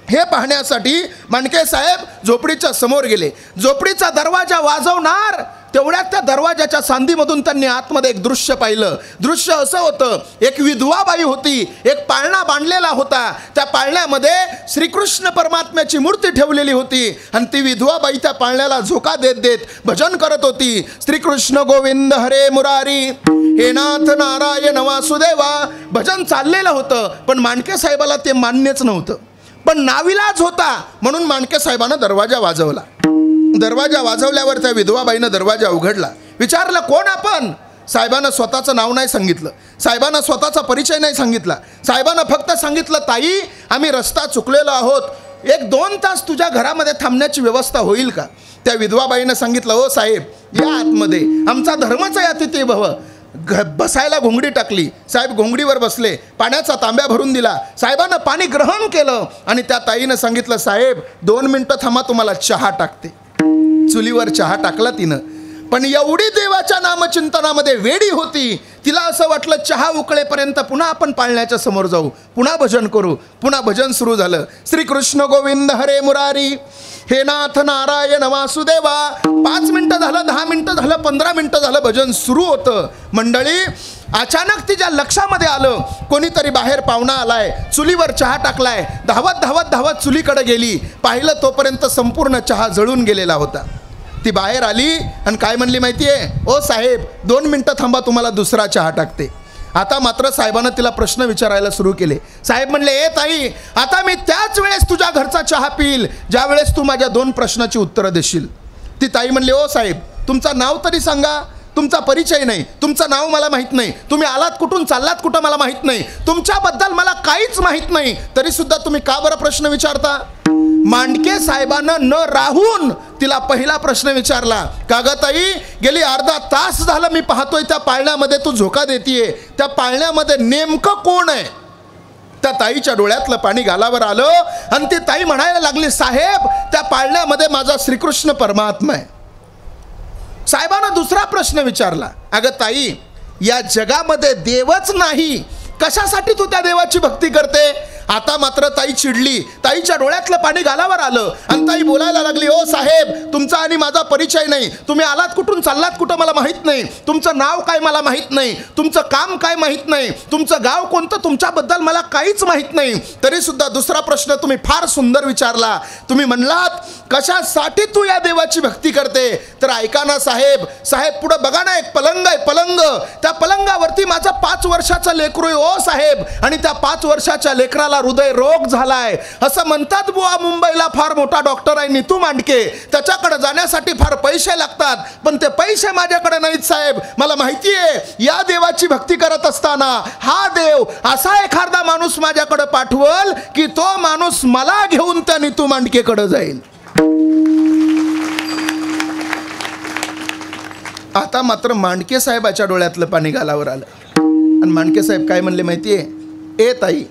हे पाहण्यासाठी मांडके साहेब झोपडीच्या समोर गेले. झोपडीचा दरवाजा वाजवणार तेवढ्यात त्या दरवाजाच्या सांधीमधून त्यांनी आतमध्ये एक दृश्य पाहिलं. दृश्य असं होतं, एक विधवा बाई होती, एक पाळणा बांधलेला होता. त्या पाळण्यामध्ये श्रीकृष्ण परमात्म्याची मूर्ती ठेवलेली होती आणि ती विधवा बाई त्या पाळण्याला झोका देत देत भजन करत होती. श्रीकृष्ण गोविंद हरे मुरारी, हे नाथ नारायण वासुदेवा. भजन चाललेलं होतं पण मांडके साहेबाला ते मान्यच नव्हतं. पण नाविलाज होता म्हणून मांडके साहेबानं दरवाजा वाजवला. दरवाजा वाजवल्यावर त्या विधवाबाईनं दरवाजा उघडला. विचारलं कोण आपण? साहेबानं स्वतःचं नाव नाही सांगितलं, साहेबानं स्वतःचा परिचय नाही सांगितला. साहेबानं फक्त सांगितलं, ताई आम्ही रस्ता चुकलेलो आहोत, 1-2 तास तुझ्या घरामध्ये थांबण्याची व्यवस्था होईल का? त्या विधवाबाईनं सांगितलं, हो साहेब या आतमध्ये, आमचा धर्मच आहे अतिथी भव. बसायला घोंगडी टाकली. साहेब घोंगडीवर बसले, पाण्याचा तांब्या भरून दिला. साहेबानं पाणी ग्रहण केलं आणि त्या ताईनं सांगितलं, साहेब 2 मिनिटं थांबा, तुम्हाला चहा टाकते. चुलीवर चहा टाकला तिनं. पण एवढी देवाच्या नामचिंतनामध्ये वेडी होती, तिला असं वाटलं चहा उकळेपर्यंत पुन्हा आपण पाळण्याच्या समोर जाऊ, पुन्हा भजन करू. पुन्हा भजन सुरू झालं. श्रीकृष्ण गोविंद हरे मुरारी, हे नाथ नारायण वासुदेवा. 5 मिनिटं झालं, 10 मिनिटं झालं, 15 मिनिटं झालं, भजन सुरू होतं. मंडळी, अचानक तिच्या लक्षामध्ये आलं कोणीतरी बाहेर पाहुणा आलाय, चुलीवर चहा टाकलाय. धावत धावत धावत चुलीकडे गेली. पाहिलं तोपर्यंत संपूर्ण चहा जळून गेलेला होता. ती बाहेर आली आणि काय म्हणली माहिती आहे? ओ साहेब 2 मिनिटं थांबा, तुम्हाला दुसरा चहा टाकते. आता मात्र साहेबानं तिला प्रश्न विचारायला सुरू केले. साहेब म्हणले, ए ताई, आता मी त्याच वेळेस तुझ्या घरचा चहा पिईल ज्या वेळेस तू माझ्या 2 प्रश्नाची उत्तरं देशील. ती ताई म्हणली, ओ साहेब तुमचं नाव तरी सांगा, तुमचा परिचय नाही, तुमचं नाव मला माहीत नाही, तुम्ही आलात कुठून, चाललात कुठं मला माहीत नाही, तुमच्याबद्दल मला काहीच माहीत नाही, तरी सुद्धा तुम्ही का बरं प्रश्न विचारता? मांडके साहेबानं न राहून तिला पहिला प्रश्न विचारला, का ग ताई, गेली अर्धा तास झालं मी पाहतोय त्या पाळण्यामध्ये तू झोका देतीये, त्या पाळण्यामध्ये नेमकं कोण आहे? त्या ताईच्या डोळ्यातलं पाणी गालावर आलं आणि ती ताई म्हणायला लागली, साहेब त्या पाळण्यामध्ये माझा श्रीकृष्ण परमात्मा आहे. साहेबानं दुसरा प्रश्न विचारला, अगं ताई, या जगामध्ये देवच नाही, कशासाठी तू त्या देवाची भक्ती करते? आता मात्र ताई चिडली, ताईच्या डोळ्यातलं पाणी गालावर आलं आणि ताई बोलायला लागली, ओ साहेब, तुमचा आणि माझा परिचय नाही, तुम्ही आलात कुठून चाललात कुठं मला माहीत नाही, तुमचं नाव काय मला माहीत नाही, तुमचं काम काय माहीत नाही, तुमचं गाव कोणतं तुमच्याबद्दल मला काहीच माहीत नाही. तरी सुद्धा दुसरा प्रश्न तुम्ही फार सुंदर विचारला. तुम्ही म्हणलात कशासाठी तू या देवाची भक्ती करते. तर ऐका ना साहेब, साहेब पुढे बघा ना, एक पलंग आहे, पलंग, त्या पलंगावरती माझा 5 वर्षाचा लेकरू आहे ओ साहेब, आणि त्या 5 वर्षाच्या लेकराला हृदय रोग झालाय. असं म्हणतात बुवा मुंबईला फार मोठा डॉक्टर आहे नीतू मांडके, त्याच्याकडे जाण्यासाठी फार पैसे लागतात, पण ते पैसे माझ्याकडे नाहीत साहेब. मला माहिती आहे या देवाची भक्ती करत असताना हा देव असा एखादा माणूस माझ्याकडे पाठवल की तो माणूस मला घेऊन त्या नीतू मांडकेकडे जाईल. आता मात्र मांडके साहेबाच्या डोळ्यातलं पाणी गालावर आलं आणि मांडके साहेब काय म्हणले माहितीये, ए ताई,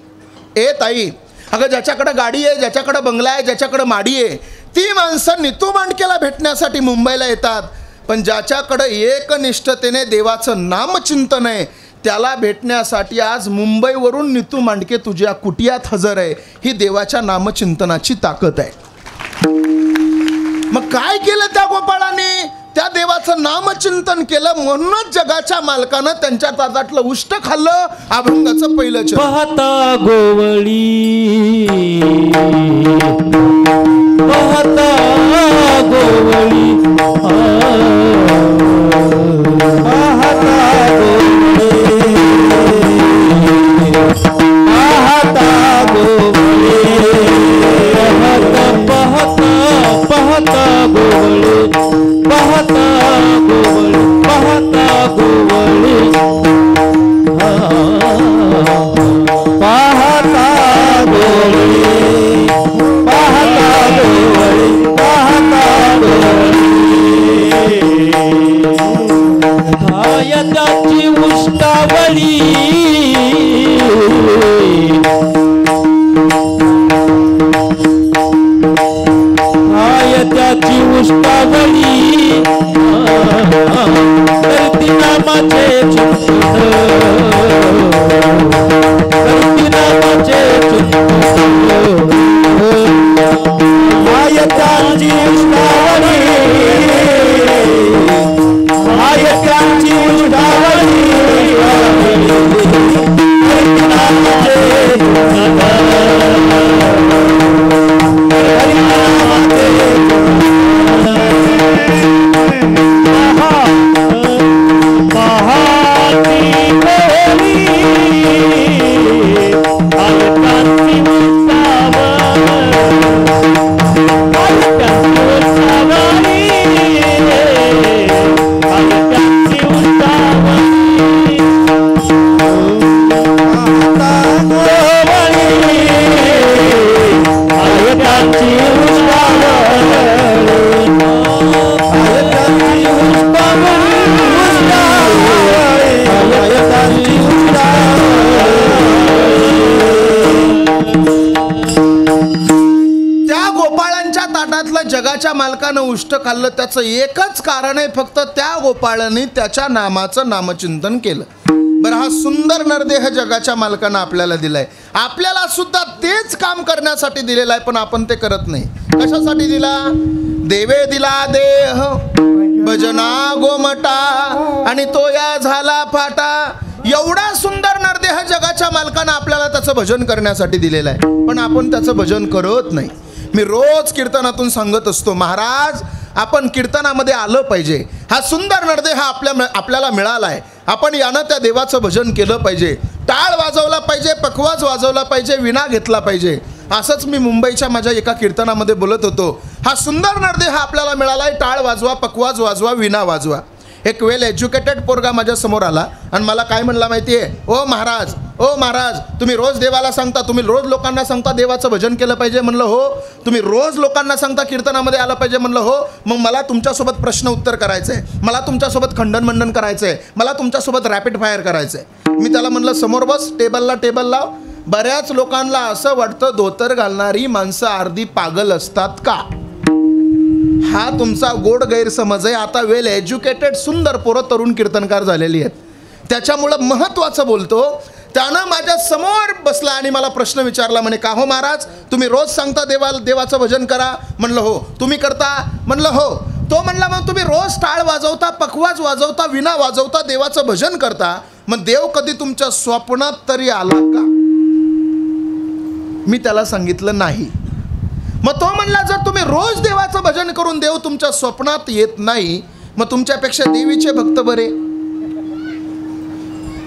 ए ताई, अगं ज्याच्याकडे गाडी आहे, ज्याच्याकडे बंगला आहे, ज्याच्याकडे माडी आहे, ती माणसं नीतू मांडकेला भेटण्यासाठी मुंबईला येतात, पण ज्याच्याकडे एकनिष्ठतेने देवाचं नामचिंतन आहे त्याला भेटण्यासाठी आज मुंबईवरून नीतू मांडके तुझ्या कुटियात हजर आहे. ही देवाच्या नामचिंतनाची ताकद आहे. मग काय केलं त्या गोपाळाने? त्या देवाचं नामचिंतन केलं, म्हणूनच जगाच्या मालकानं त्यांच्या ताटातलं उष्ट खाल्लं. अभंगाचं पहिलं चरण. पाहता गोवळी, पाहता गोवळी, पाहता गोवळी, पाहता गोवळी, पाहता गोवळी, पाहता गोवळी, पाहता गोवळी, पाहता गोवळी, पाहता गोवळी, हायताची उष्टावळी, त्याची उष्टावळी, करती नामाचे चिंतन, करती नामाचे चिंतन, हाय त्याची उष्टावळी, हाय त्याची उष्टावळी, करती नामाचे चिंतन, जगाच्या मालकानं उष्ट खाल्लं. त्याचं एकच कारण आहे, फक्त त्या गोपाळाने त्याच्या नामाचं नामचिंतन केलं. बरं, हा सुंदर नरदेह जगाच्या मालकानं आपल्याला दिलाय, आपल्याला सुद्धा तेच काम करण्यासाठी दिलेलं आहे, पण आपण ते करत नाही. कशासाठी दिला? देवे दिला देह भजना गोमटा आणि तो या झाला फाटा. एवढा सुंदर नरदेह जगाच्या मालकानं आपल्याला त्याचं भजन करण्यासाठी दिलेलं आहे, पण आपण त्याचं भजन करत नाही. मी रोज कीर्तनातून सांगत असतो, महाराज आपण कीर्तनामध्ये आलं पाहिजे. हा सुंदर नरदेह आपल्याला मिळाला आहे, आपण यानं त्या देवाचं भजन केलं पाहिजे. टाळ वाजवला पाहिजे, पखवाज वाजवला पाहिजे, विणा घेतला पाहिजे. असंच मी मुंबईच्या माझ्या एका कीर्तनामध्ये बोलत होतो. हा सुंदर नरदेह आपल्याला मिळाला आहे, टाळ वाजवा, पखवाज वाजवा, विणा वाजवा. एक वेल एज्युकेटेड पोरगा माझ्या समोर आला आणि मला काय म्हणला माहिती आहे, ओ महाराज, ओ महाराज, तुम्ही रोज देवाला सांगता, तुम्ही रोज लोकांना सांगता देवाचं भजन केलं पाहिजे. म्हणलं हो. तुम्ही रोज लोकांना सांगता कीर्तनामध्ये आलं पाहिजे. म्हणलं हो. मग मला तुमच्यासोबत प्रश्न उत्तर करायचं आहे, मला तुमच्यासोबत खंडन मंडन करायचं आहे, मला तुमच्यासोबत रॅपिड फायर करायचं आहे. मी त्याला म्हणलं समोर बस, टेबलला टेबल लाव. बऱ्याच लोकांना असं वाटतं धोतर घालणारी माणसं अर्धी पागल असतात का? हा तुमचा गोड गैरसमज आहे. आता वेल एज्युकेटेड सुंदर पोरं तरुण कीर्तनकार झालेली आहेत, त्याच्यामुळं महत्त्वाचं बोलतो. त्यानं माझ्या समोर बसला आणि मला प्रश्न विचारला, म्हणे का हो महाराज, तुम्ही रोज सांगता देवाचं भजन करा? म्हणलं हो. तुम्ही करता? म्हणलं हो. तो म्हणला मग तुम्ही रोज टाळ वाजवता, पखवाज वाजवता, विणा वाजवता, देवाचं भजन करता, मग देव कधी तुमच्या स्वप्नात तरी आला का? मी त्याला सांगितलं नाही. मग तो म्हणला जर तुम्ही रोज देवाचं भजन करून देव तुमच्या स्वप्नात येत नाही, मग तुमच्यापेक्षा देवीचे भक्त बरे.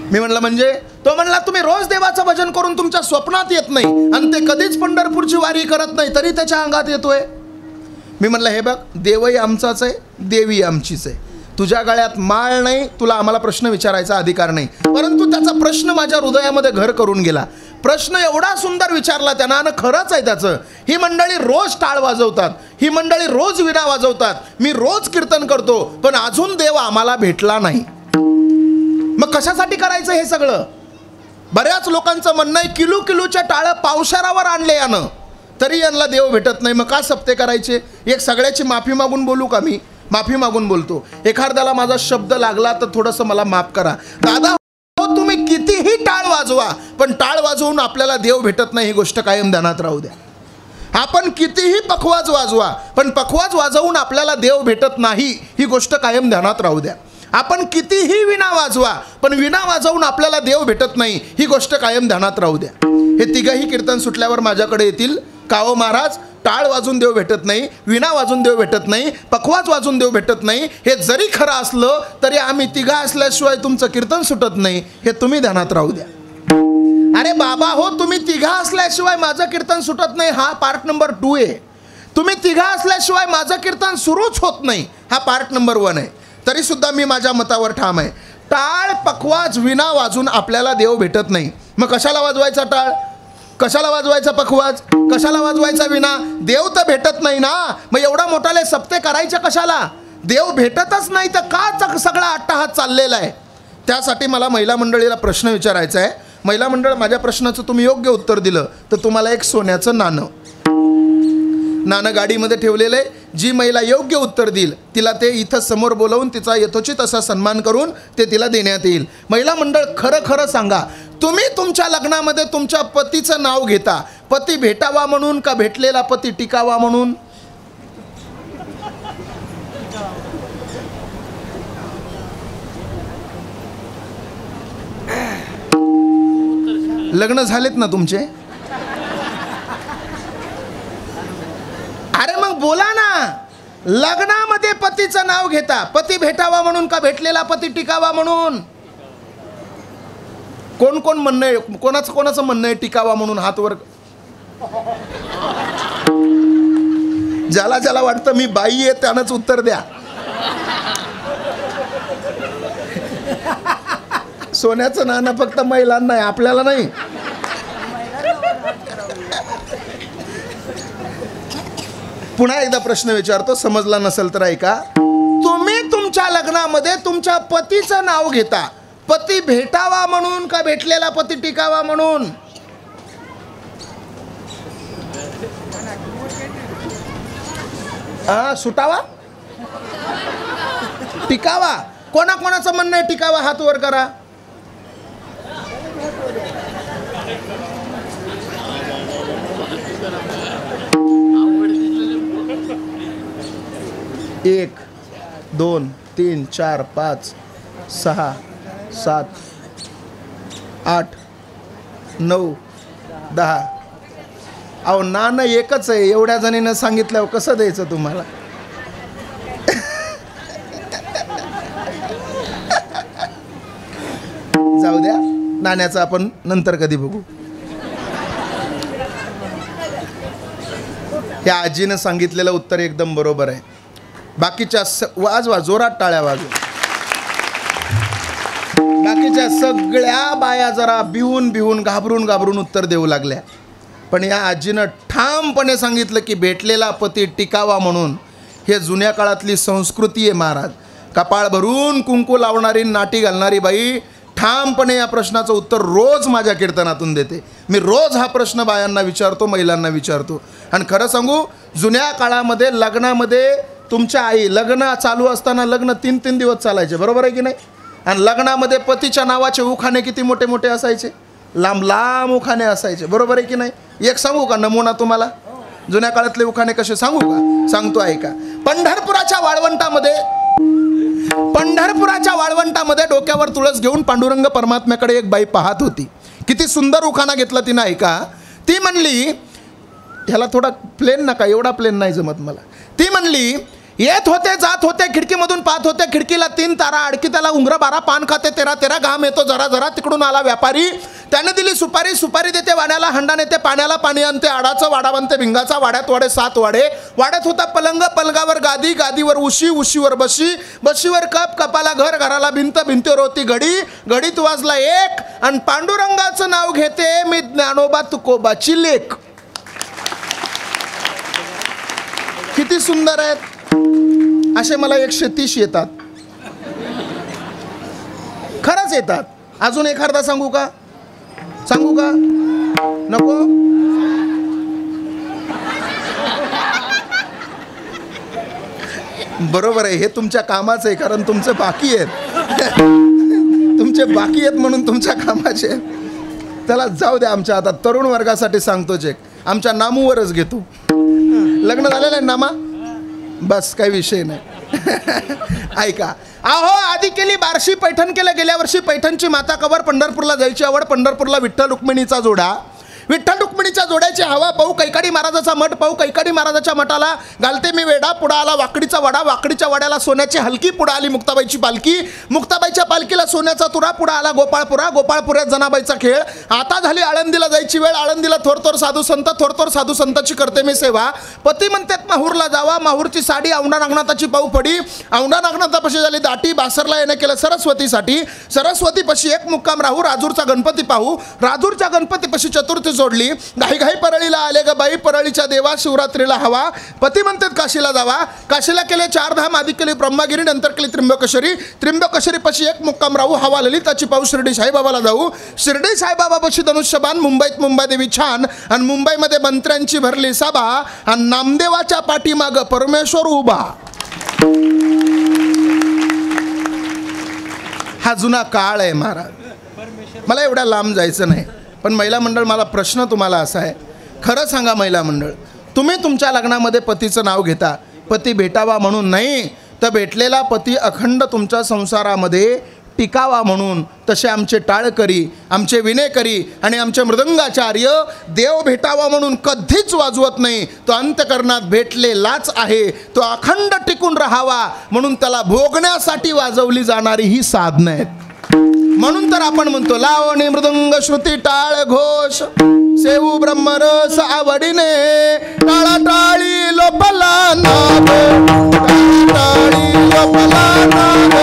मी म्हणलं म्हणजे? तो म्हणला तुम्ही रोज देवाचं भजन करून तुमच्या स्वप्नात येत नाही आणि ते कधीच पंढरपूरची वारी करत नाही तरी त्याच्या अंगात येतोय. मी म्हणलं हे बघ, देवही आमचाच आहे, देवी आमचीच आहे. तुझ्या गळ्यात माळ नाही, तुला आम्हाला प्रश्न विचारायचा अधिकार नाही. परंतु त्याचा प्रश्न माझ्या हृदयामध्ये घर करून गेला. प्रश्न एवढा सुंदर विचारला त्यानं आणि खरंच आहे त्याचं. ही मंडळी रोज टाळ वाजवतात, ही मंडळी रोज विणा वाजवतात, मी रोज कीर्तन करतो, पण अजून देव आम्हाला भेटला नाही. मग कशासाठी करायचं हे सगळं? बऱ्याच लोकांचं म्हणणं आहे किलो किलोच्या टाळं पावसाळ्यावर आणले यानं तरी यांना देव भेटत नाही. मग का सप्ते करायचे? एक सगळ्याची माफी मागून बोलू का? मी माफी मागून बोलतो. एखाद्याला माझा शब्द लागला तर थोडंसं मला माफ करा. दादा हो, तुम्ही कितीही टाळ वाजवा, पण टाळ वाजवून आपल्याला देव भेटत नाही ही गोष्ट कायम ध्यानात राहू द्या. आपण कितीही पखवाज वाजवा, पण पखवाज वाजवून आपल्याला देव भेटत नाही ही गोष्ट कायम ध्यानात राहू द्या. आपण कितीही विणा वाजवा, पण विणा वाजवून आपल्याला देव भेटत नाही ही गोष्ट कायम ध्यानात राहू द्या. हे तिघही कीर्तन सुटल्यावर माझ्याकडे येतील, का हो महाराज, टाळ वाजून देव भेटत नाही, विणा वाजून देव भेटत नाही, पखवाज वाजून देव भेटत नाही, हे जरी खरं असलं तरी आम्ही तिघा असल्याशिवाय तुमचं कीर्तन सुटत नाही, हे तुम्ही ध्यानात राहू द्या. अरे बाबा हो, तुम्ही तिघा असल्याशिवाय माझं कीर्तन सुटत नाही हा पार्ट नंबर 2 आहे. तुम्ही तिघा असल्याशिवाय माझं कीर्तन सुरूच होत नाही हा पार्ट नंबर 1 आहे. तरी सुद्धा मी माझ्या मतावर ठाम आहे. टाळ पखवाज विणा वाजून आपल्याला देव भेटत नाही. मग कशाला वाजवायचा टाळ? कशाला वाजवायचा पखवाज? कशाला वाजवायचा विणा? देव तर भेटत नाही ना. मग एवढा मोठाले सप्ते करायचे कशाला? देव भेटतच नाही तर का सगळा अट्टाहास चाललेला आहे? त्यासाठी मला महिला मंडळीला प्रश्न विचारायचा आहे. महिला मंडळ, माझ्या प्रश्नाचं तुम्ही योग्य उत्तर दिलं तर तुम्हाला एक सोन्याचं नाणं गाडीमध्ये ठेवलेलं आहे. जी महिला योग्य उत्तर देईल तिला ते इथं समोर बोलवून तिचा यथोचित असा सन्मान करून ते तिला देण्यात येईल. महिला मंडळ, खरं खरं सांगा, तुम्ही तुमच्या लग्नामध्ये तुमच्या पतीचं नाव घेता, पती भेटावा म्हणून का भेटलेला पती टिकावा म्हणून? लग्न झालेत ना तुमचे? अरे मग बोला ना. लग्नामध्ये पतीचं नाव घेता, पती भेटावा म्हणून का भेटलेला पती टिकावा म्हणून? कोण कोण म्हणणं आहे? कोणाचं म्हणणं आहे टिकावा म्हणून? हात वर. ज्याला ज्याला वाटतं मी बाई आहे त्यानंच उत्तर द्या. सोन्याचं नाणं फक्त महिलांना आहे, आपल्याला नाही. पुन्हा एकदा प्रश्न विचारतो, समजला नसेल तर ऐका. तुम्ही तुमच्या लग्नामध्ये तुमच्या पतीचं नाव घेता, पती भेटावा म्हणून का भेटलेला पती टिकावा म्हणून? सुटावा टिकावा? कोणाकोणाचं म्हणणं आहे टिकावा? हात वर करा. एक 2 3 4 5 6 7 8 9 10. अहो नाणं एकच आहे, एवढ्या जणीनं सांगितल्यावर कसं द्यायचं तुम्हाला? जाऊ द्या, नाण्याचं आपण नंतर कधी बघू. या आजीनं सांगितलेलं उत्तर एकदम बरोबर आहे. बाकीच्या वाजवा, जोरात टाळ्या वाजवा. बाकीच्या सगळ्या बाया जरा भिवून घाबरून उत्तर देऊ लागल्या. पण या आजीनं ठामपणे सांगितलं की भेटलेला पती टिकावा म्हणून. हे जुन्या काळातली संस्कृती आहे महाराज. कपाळ भरून कुंकू लावणारी, नाटी घालणारी बाई ठामपणे या प्रश्नाचं उत्तर रोज माझ्या कीर्तनातून देते. मी रोज हा प्रश्न बायांना विचारतो, महिलांना विचारतो. आणि खरं सांगू, जुन्या काळामध्ये लग्नामध्ये तुमच्या आई लग्न चालू असताना लग्न 3-3 दिवस चालायचे, बरोबर आहे की नाही? आणि लग्नामध्ये पतीच्या नावाचे उखाणे किती मोठे मोठे असायचे. लांब लांब उखाणे असायचे, बरोबर आहे की नाही? एक सांगू का नमुना तुम्हाला? जुन्या काळातले उखाणे कसे सांगू का? सांगतो ऐका. पंढरपुराच्या वाळवंटामध्ये डोक्यावर तुळस घेऊन पांडुरंग परमात्म्याकडे एक बाई पाहत होती. किती सुंदर उखाणा घेतला तिनं, ऐका. ती म्हणली, ह्याला थोडा प्लेन नका, एवढा प्लेन नाही जमत मला. ती म्हणली, येत होते जात होते खिडकीमधून पाहत होते, खिडकीला 3 तारा, अडकी त्याला उंगर 12, पान खाते 13, घाम येतो जरा जरा. तिकडून आला व्यापारी, त्याने दिली सुपारी, सुपारी देते वाड्याला, हंडा नेते पाण्याला, पाणी आणते आडाचं, वाडा बनते भिंगाचा, वाड्यात वाडे 7 वाडे, वाड्यात होता पलंग, पलंगावर गादी, गादीवर उशी, उशीवर बशी, बशीवर कप, कपाला घर, घराला भिंत, भिंतीवर होती घडी, घडीत वाजला 1 आणि पांडुरंगाचं नाव घेते मी ज्ञानोबा तुकोबाची लेक. किती सुंदर आहेत. असे मला 130 येतात, खरंच येतात. अजून एखादा सांगू का? नको? बरोबर आहे, हे तुमच्या कामाचं आहे, कारण तुमचे बाकी आहेत. तुमचे बाकी आहेत म्हणून तुमच्या कामाचे. त्याला जाऊ द्या. आमच्या आता तरुण वर्गासाठी सांगतो चेक, आमच्या नामूवरच घेतो. लग्न झालेलं आहे नामा? बस काही विषय नाही. ऐका. अहो, आधी केली बार्शी, पैठण केलं गेल्या वर्षी. पैठणची माता कवर, पंढरपूरला जायची आवड, पंढरपूरला विठ्ठल रुक्मिणीचा जोडा. विठ्ठल रुक्मिणीच्या जोड्याची हवा पाहू, कैकाडी महाराजाचा मठ पाहू. कैकाडी महाराजाच्या मठाला घालते मी वेडा, पुढा आला वाकडीचा वाडा, वाकडीच्या वाड्याला सोन्याची हलकी, पुढे आली मुक्ताबाईची पालखी, मुक्ताबाईच्या पालखीला सोन्याचा तुरा, पुढे आला गोपाळपुरा, गोपाळपुऱ्यात जनाबाईचा खेळ. आता झाली आळंदीला जायची वेळ, आळंदीला थोरथोर साधू संत, थोरथोर साधू संताची करते मी सेवा. पती म्हणतात माहूरला जावा, माहूरची साडी औंढा नागनाथाची पाहू फडी, औंढा नागनाथापाशी झाली दाटी, बासरला येणं केलं सरस्वतीसाठी, सरस्वतीपाशी एक मुक्काम राहू, राजूरचा गणपती पाहू, राजूरच्या गणपतीपाशी चतुर्थी जोडली. घाई घाई परळीला आले ग बाई, परळीच्या देवा, शिवरात्रीला हवा. पती म्हणतात काशीला जावा, काशीला केले 4 धाम, आधी केली ब्रह्मगिरी, नंतर केली त्र्यंबकेश्वरी, त्र्यंबकेश्वरी पाशी एक मुक्काम राहू, हवा ललिताची पाहू, शिर्डी साईबाबाला जाऊ, शिर्डी साईबाबापाशी धनुष्यबाण, मुंबईत मुंबादेवी छान, आणि मुंबईमध्ये मंत्र्यांची भरली सभा, आणि नामदेवाच्या पाठीमाग परमेश्वर उभा. हा जुना काळ आहे महाराज. मला एवढ्या लांब जायचं नाही, पण महिला मंडळ, मला प्रश्न तुम्हाला असा आहे, खरं सांगा महिला मंडळ, तुम्ही तुमच्या लग्नामध्ये पतीचं नाव घेता, पती भेटावा म्हणून नाही, तर भेटलेला पती अखंड तुमच्या संसारामध्ये टिकावा म्हणून. तसे आमचे टाळकरी, आमचे विनेकरी आणि आमचे मृदंगाचार्य देव भेटावा म्हणून कधीच वाजवत नाही. तो अंतकरणात भेटलेलाच आहे, तो अखंड टिकून राहावा म्हणून त्याला भोगण्यासाठी वाजवली जाणारी ही साधनं आहेत. म्हणून तर आपण म्हणतो, लावणी मृदंग श्रुती टाळ घोष, सेवू ब्रह्मरस आवडीने, टाळा टाळी लोपला नाद, टाळी लोपला नाद,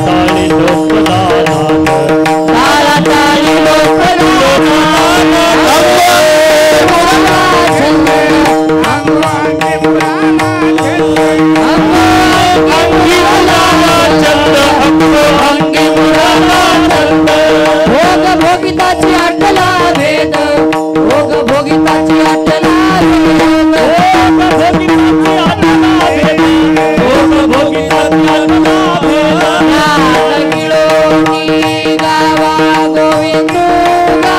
टाळी लोपला नाद, टाळी लोपला भोग भोगिताची आटला भेद, भोग भोगिताची आटला भेद, भोग भोगिताची आटला भेद, गिळोनी गावा गोविंदुगा,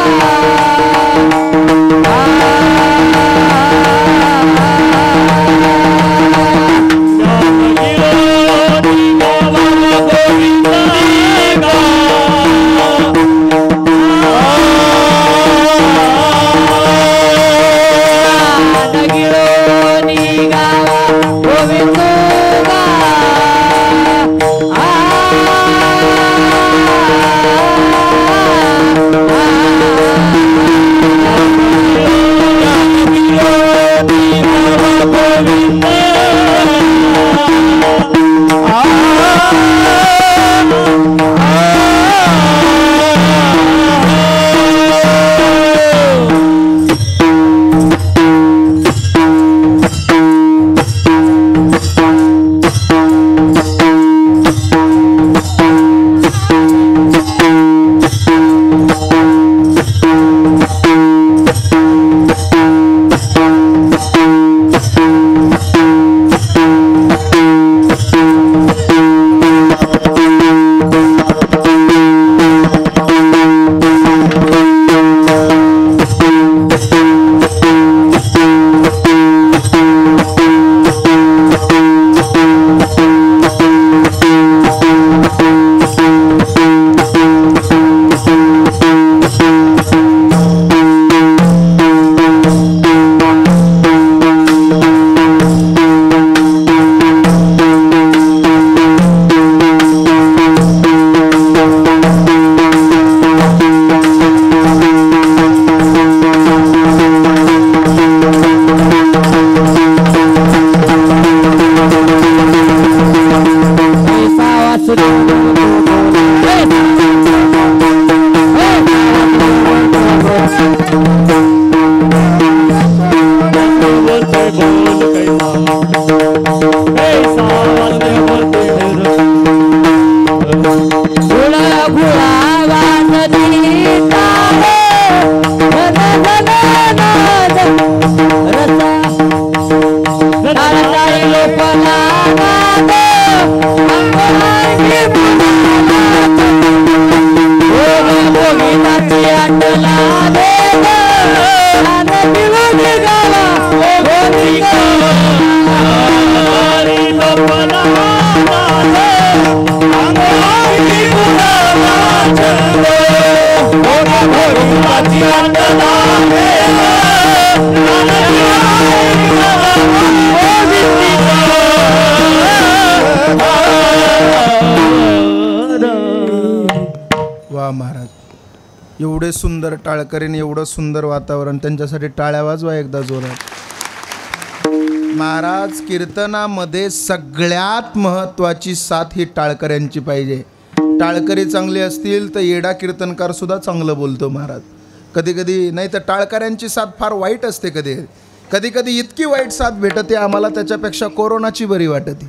वा महाराज, एवढे सुंदर टाळकरीने एवढं सुंदर वातावरण, त्यांच्यासाठी टाळ्या वाजवा एकदा जोरात। महाराज, कीर्तनामध्ये सगळ्यात महत्त्वाची साथ ही टाळकऱ्यांची पाहिजे। टाळकरी चांगली असतील तर येडा कीर्तनकार सुद्धा चांगलं बोलतो महाराज। कधी कधी नाही तर टाळकऱ्यांची साथ फार वाईट असते, कधी कधी इतकी वाईट साथ भेटते आम्हाला त्याच्यापेक्षा कोरोनाची बरी वाटते।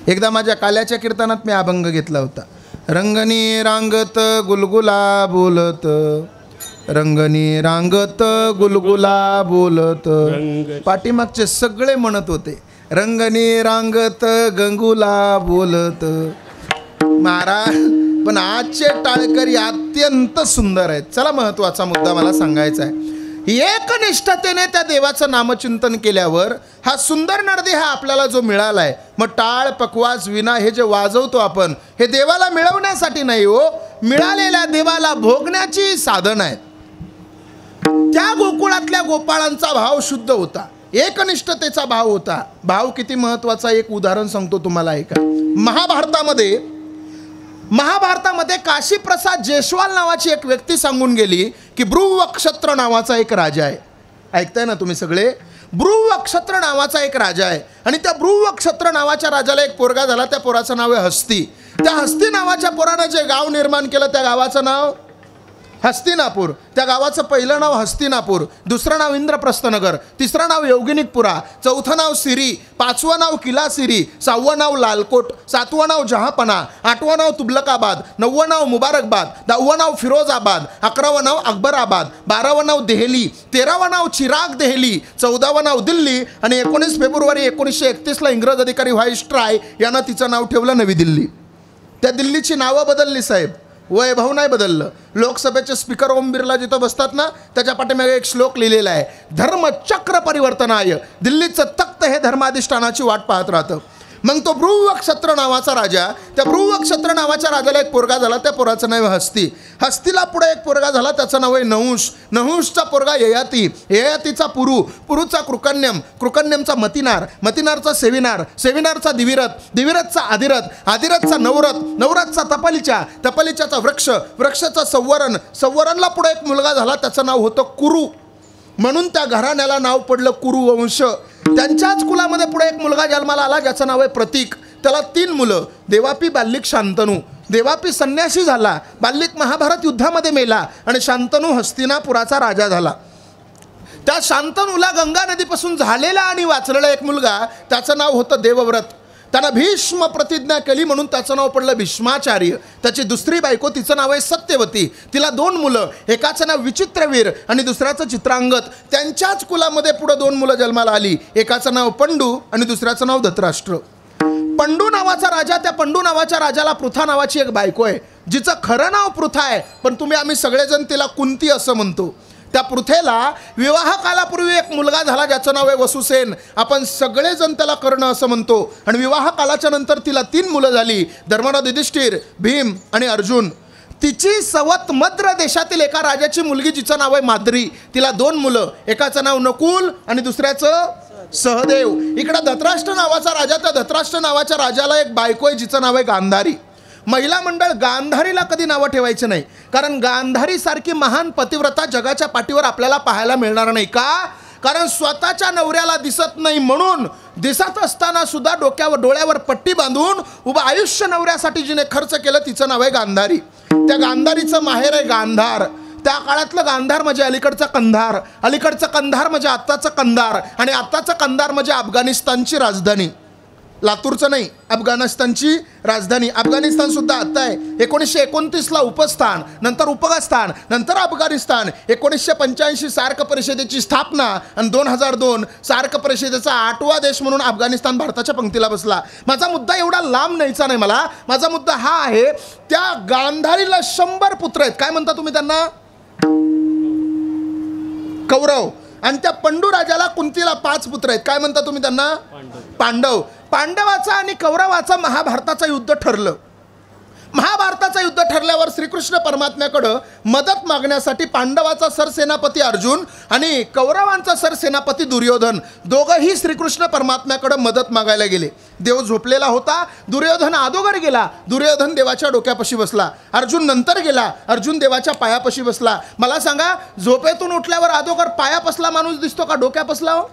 एकदा माझ्या काल्याच्या कीर्तनात मी अभंग घेतला होता, रंगनी रांगत गुलगुला बोलत, रंगनी रांगत गुलगुला बोलत, पाठीमागचे सगळे म्हणत होते रंगनी रांगत गंगुला बोलत। महाराज, पण आजचे टाळकरी अत्यंत सुंदर आहेत। चला, महत्वाचा मुद्दा मला सांगायचा आहे। एकनिष्ठतेने त्या देवाचं नामचिंतन केल्यावर हा सुंदर नरदेह आपल्याला जो मिळाला आहे, मग टाळ पकवाज विना हे जे वाजवतो आपण, हे देवाला मिळवण्यासाठी नाही हो, मिळालेल्या देवाला भोगण्याची साधन आहे। त्या गोकुळातल्या गोपाळांचा भाव शुद्ध होता, एकनिष्ठतेचा भाव होता। भाव किती महत्वाचा एक उदाहरण सांगतो तुम्हाला, ऐका। महाभारतामध्ये काशीप्रसाद जयस्वाल नावाची एक व्यक्ती सांगून गेली की ब्रुवक्षत्र नावाचा एक राजा आहे। ऐकताय ना तुम्ही सगळे? ब्रुवक्षत्र नावाचा एक राजा आहे आणि त्या ब्रुवक्षत्र नावाच्या राजाला एक पोरगा झाला, त्या पोराचं नाव आहे हस्ती। त्या हस्ती नावाच्या पोरानं जे गाव निर्माण केलं त्या गावाचं नाव हस्तिनापूर। त्या गावाचं पहिलं नाव हस्तिनापूर, दुसरं नाव इंद्रप्रस्थनगर, तिसरं नाव योगिनिकपुरा, चौथं नाव सिरी, पाचवं नाव किला सिरी, सहावं नाव लालकोट, सातवं नाव जहापना, आठवं नाव तुबलकाबाद, नववं नाव मुबारकबाद, 10वं नाव फिरोजाबाद, 11वं नाव अकबराबाद, 12वं नाव देहली, 13वं नाव चिराग देहली, 14वं नाव दिल्ली आणि 19 फेब्रुवारी 1931ला इंग्रज अधिकारी व्हाईसराय यानं तिचं नाव ठेवलं नवी दिल्ली। त्या दिल्लीची नावं बदलली साहेब, वैभव नाही बदललं। लोकसभेचे स्पीकर ओम बिर्ला जिथं बसतात ना, त्याच्या पाठीमागे एक श्लोक लिहिलेला आहे, धर्मचक्र परिवर्तनाय। दिल्लीचं तख्त हे धर्माधिष्ठानाची वाट पाहत राहतं। मग तो ब्रुवक्षत्र नावाचा राजा, त्या ब्रुवक्षत्र नावाच्या राजाला एक पोरगा झाला, त्या पोराचं नाव हस्ती। हस्तीला पुढे एक पोरगा झाला, त्याचं नाव आहे नहुष। नहुषचा पोरगा ययाती, ययातीचा पुरू, पुरूचा कृकन्यम, कृकन्यमचा मतिनार, मतिनारचा सेविनार, सेविनारचा दिविरथ, दिविरथचा आदिरथ, आदिरथचा नवरथ, नवरथचा तपलीचा, तपलीचाचा वृक्ष, वृक्षाचा संवरण, संवरणला पुढे एक मुलगा झाला, त्याचं नाव होतं कुरु, म्हणून त्या घराण्याला नाव पडलं कुरुवंश। त्यांच्याच कुलामध्ये पुढे एक मुलगा जन्माला आला ज्याचं नाव आहे प्रतीक। त्याला 3 मुलं, देवापी, बाल्लिक, शांतनू। देवापी संन्यासी झाला, बाल्लिक महाभारत युद्धामध्ये मेला आणि शांतनू हस्तिनापुराचा राजा झाला। त्या शांतनूला गंगा नदीपासून झालेला आणि वाचलेला एक मुलगा, त्याचं नाव होतं देवव्रत। त्यानं भीष्म प्रतिज्ञा केली म्हणून त्याचं नाव पडलं भीष्माचार्य। त्याची दुसरी बायको, तिचं नाव आहे सत्यवती, तिला 2 मुलं, एकाचं नाव विचित्रवीर आणि दुसऱ्याचं चित्रांगत। त्यांच्याच कुलामध्ये पुढे 2 मुलं जन्माला आली, एकाचं नाव पंडू आणि दुसऱ्याचं नाव धृतराष्ट्र। पंडू नावाचा राजा, त्या पंडू नावाच्या राजाला पृथा नावाची एक बायको आहे, जिचं खरं नाव पृथा आहे, पण आम्ही सगळेजण तिला कुंती असं म्हणतो। त्या पृथेला विवाह कालापूर्वी एक मुलगा झाला ज्याचं नाव आहे वसुसेन, आपण सगळेजण त्याला कर्ण असं म्हणतो। आणि विवाह कालाच्या नंतर तिला 3 मुलं झाली, धर्मराज युधिष्ठिर, भीम आणि अर्जुन। तिची सवत मद्र देशातील एका राजाची मुलगी जिचं नाव आहे माद्री, तिला 2 मुलं, एकाचं नाव नकुल आणि दुसऱ्याचं सहदेव। इकडं धृतराष्ट्र नावाचा राजा, त्या धृतराष्ट्र नावाच्या राजाला एक बायको आहे जिचं नाव आहे गांधारी। महिला मंडळ गांधारीला कधी नावं ठेवायचं नाही, कारण गांधारी सारखी महान पतिव्रता जगाच्या पाठीवर आपल्याला पाहायला मिळणार नाही। का? कारण स्वतःच्या नवऱ्याला दिसत नाही म्हणून दिसत असताना सुद्धा डोळ्यावर पट्टी बांधून उभं आयुष्य नवऱ्यासाठी जिने खर्च केलं तिचं नाव आहे गांधारी. त्या गांधारीचं माहेर आहे गांधार. त्या काळातलं गांधार म्हणजे अलीकडचं कंधार, अलीकडचं कंधार म्हणजे आत्ताचं कंधार, आणि आत्ताचं कंधार म्हणजे अफगाणिस्तानची राजधानी. लातूरचं नाही, अफगाणिस्तानची राजधानी. अफगाणिस्तान सुद्धा आता आहे. 1929ला उपस्थान, नंतर उपगास्थान, नंतर अफगाणिस्तान. 1985 सार्क परिषदेची स्थापना आणि 2002 सार्क परिषदेचा 8वा देश म्हणून अफगाणिस्तान भारताच्या पंक्तीला बसला. माझा मुद्दा एवढा लांब न्यायचा नाही मला. माझा मुद्दा हा आहे, त्या गांधारीला 100 पुत्र आहेत. काय म्हणता तुम्ही त्यांना? कौरव. आणि त्या पंडू राजाला कुंतीला 5 पुत्र आहेत. काय म्हणता तुम्ही त्यांना? पांडव. पांडवाचा आणि कौरवाचा महाभारताचं युद्ध ठरलं. महाभारताचं युद्ध ठरल्यावर श्रीकृष्ण परमात्म्याकडं मदत मागण्यासाठी पांडवाचा सरसेनापती अर्जुन आणि कौरवांचा सरसेनापती दुर्योधन दोघंही श्रीकृष्ण परमात्म्याकडं मदत मागायला गेले. देव झोपलेला होता. दुर्योधन अगोदर गेला. दुर्योधन देवाच्या डोक्यापाशी बसला. अर्जुन नंतर गेला. अर्जुन देवाच्या पायापाशी बसला. मला सांगा, झोपेतून उठल्यावर अगोदर पायापसला माणूस दिसतो का डोक्यापसला? हो,